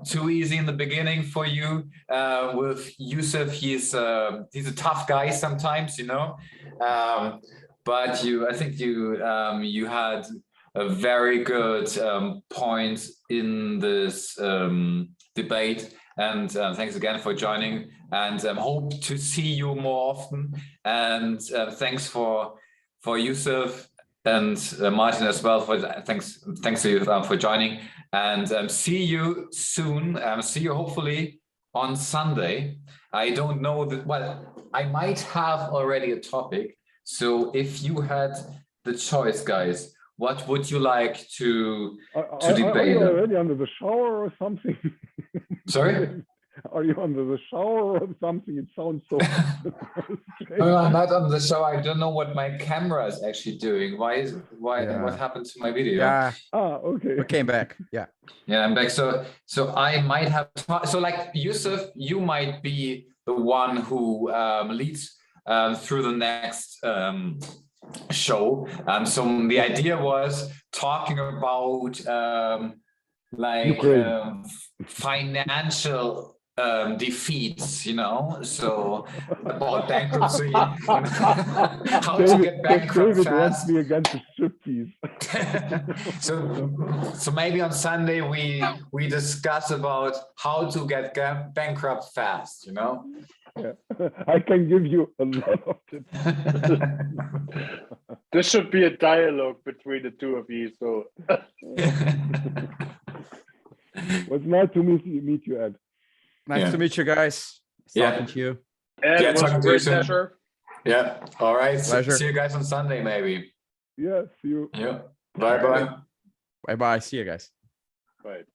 too easy in the beginning for you. With Yusuf, he's a tough guy sometimes, you know. But I think you had a very good point in this debate. And thanks again for joining, and hope to see you more often. And thanks for Yusuf and Martin as well. Thanks to you for joining. And see you soon. See you hopefully on Sunday. I don't know I might have already a topic. So if you had the choice, guys, what would you like to debate? Are you already under the shower or something? Sorry? Are you under the shower or something? It sounds so. No, I'm not on the shower. I don't know what my camera is actually doing. What happened to my video? Yeah. Okay. We came back. Yeah. Yeah, I'm back. So I might have. So like Yusuf, you might be the one who leads through the next show. So the idea was talking about financial defeats, you know, so about bankruptcy, how to get bankrupt David fast. wants me against the striptease. So maybe on Sunday we discuss about how to get bankrupt fast, you know. Yeah. I can give you a lot of tips. There should be a dialogue between the two of you. So Well, it's nice to meet you, Ed. Nice to meet you guys. Talking to you. Ed, Yeah, it was a talking to you great soon. pleasure. Yeah. All right. Pleasure. See you guys on Sunday, maybe. Yeah, see you. Yeah. Bye bye. Bye bye. See you guys. Right.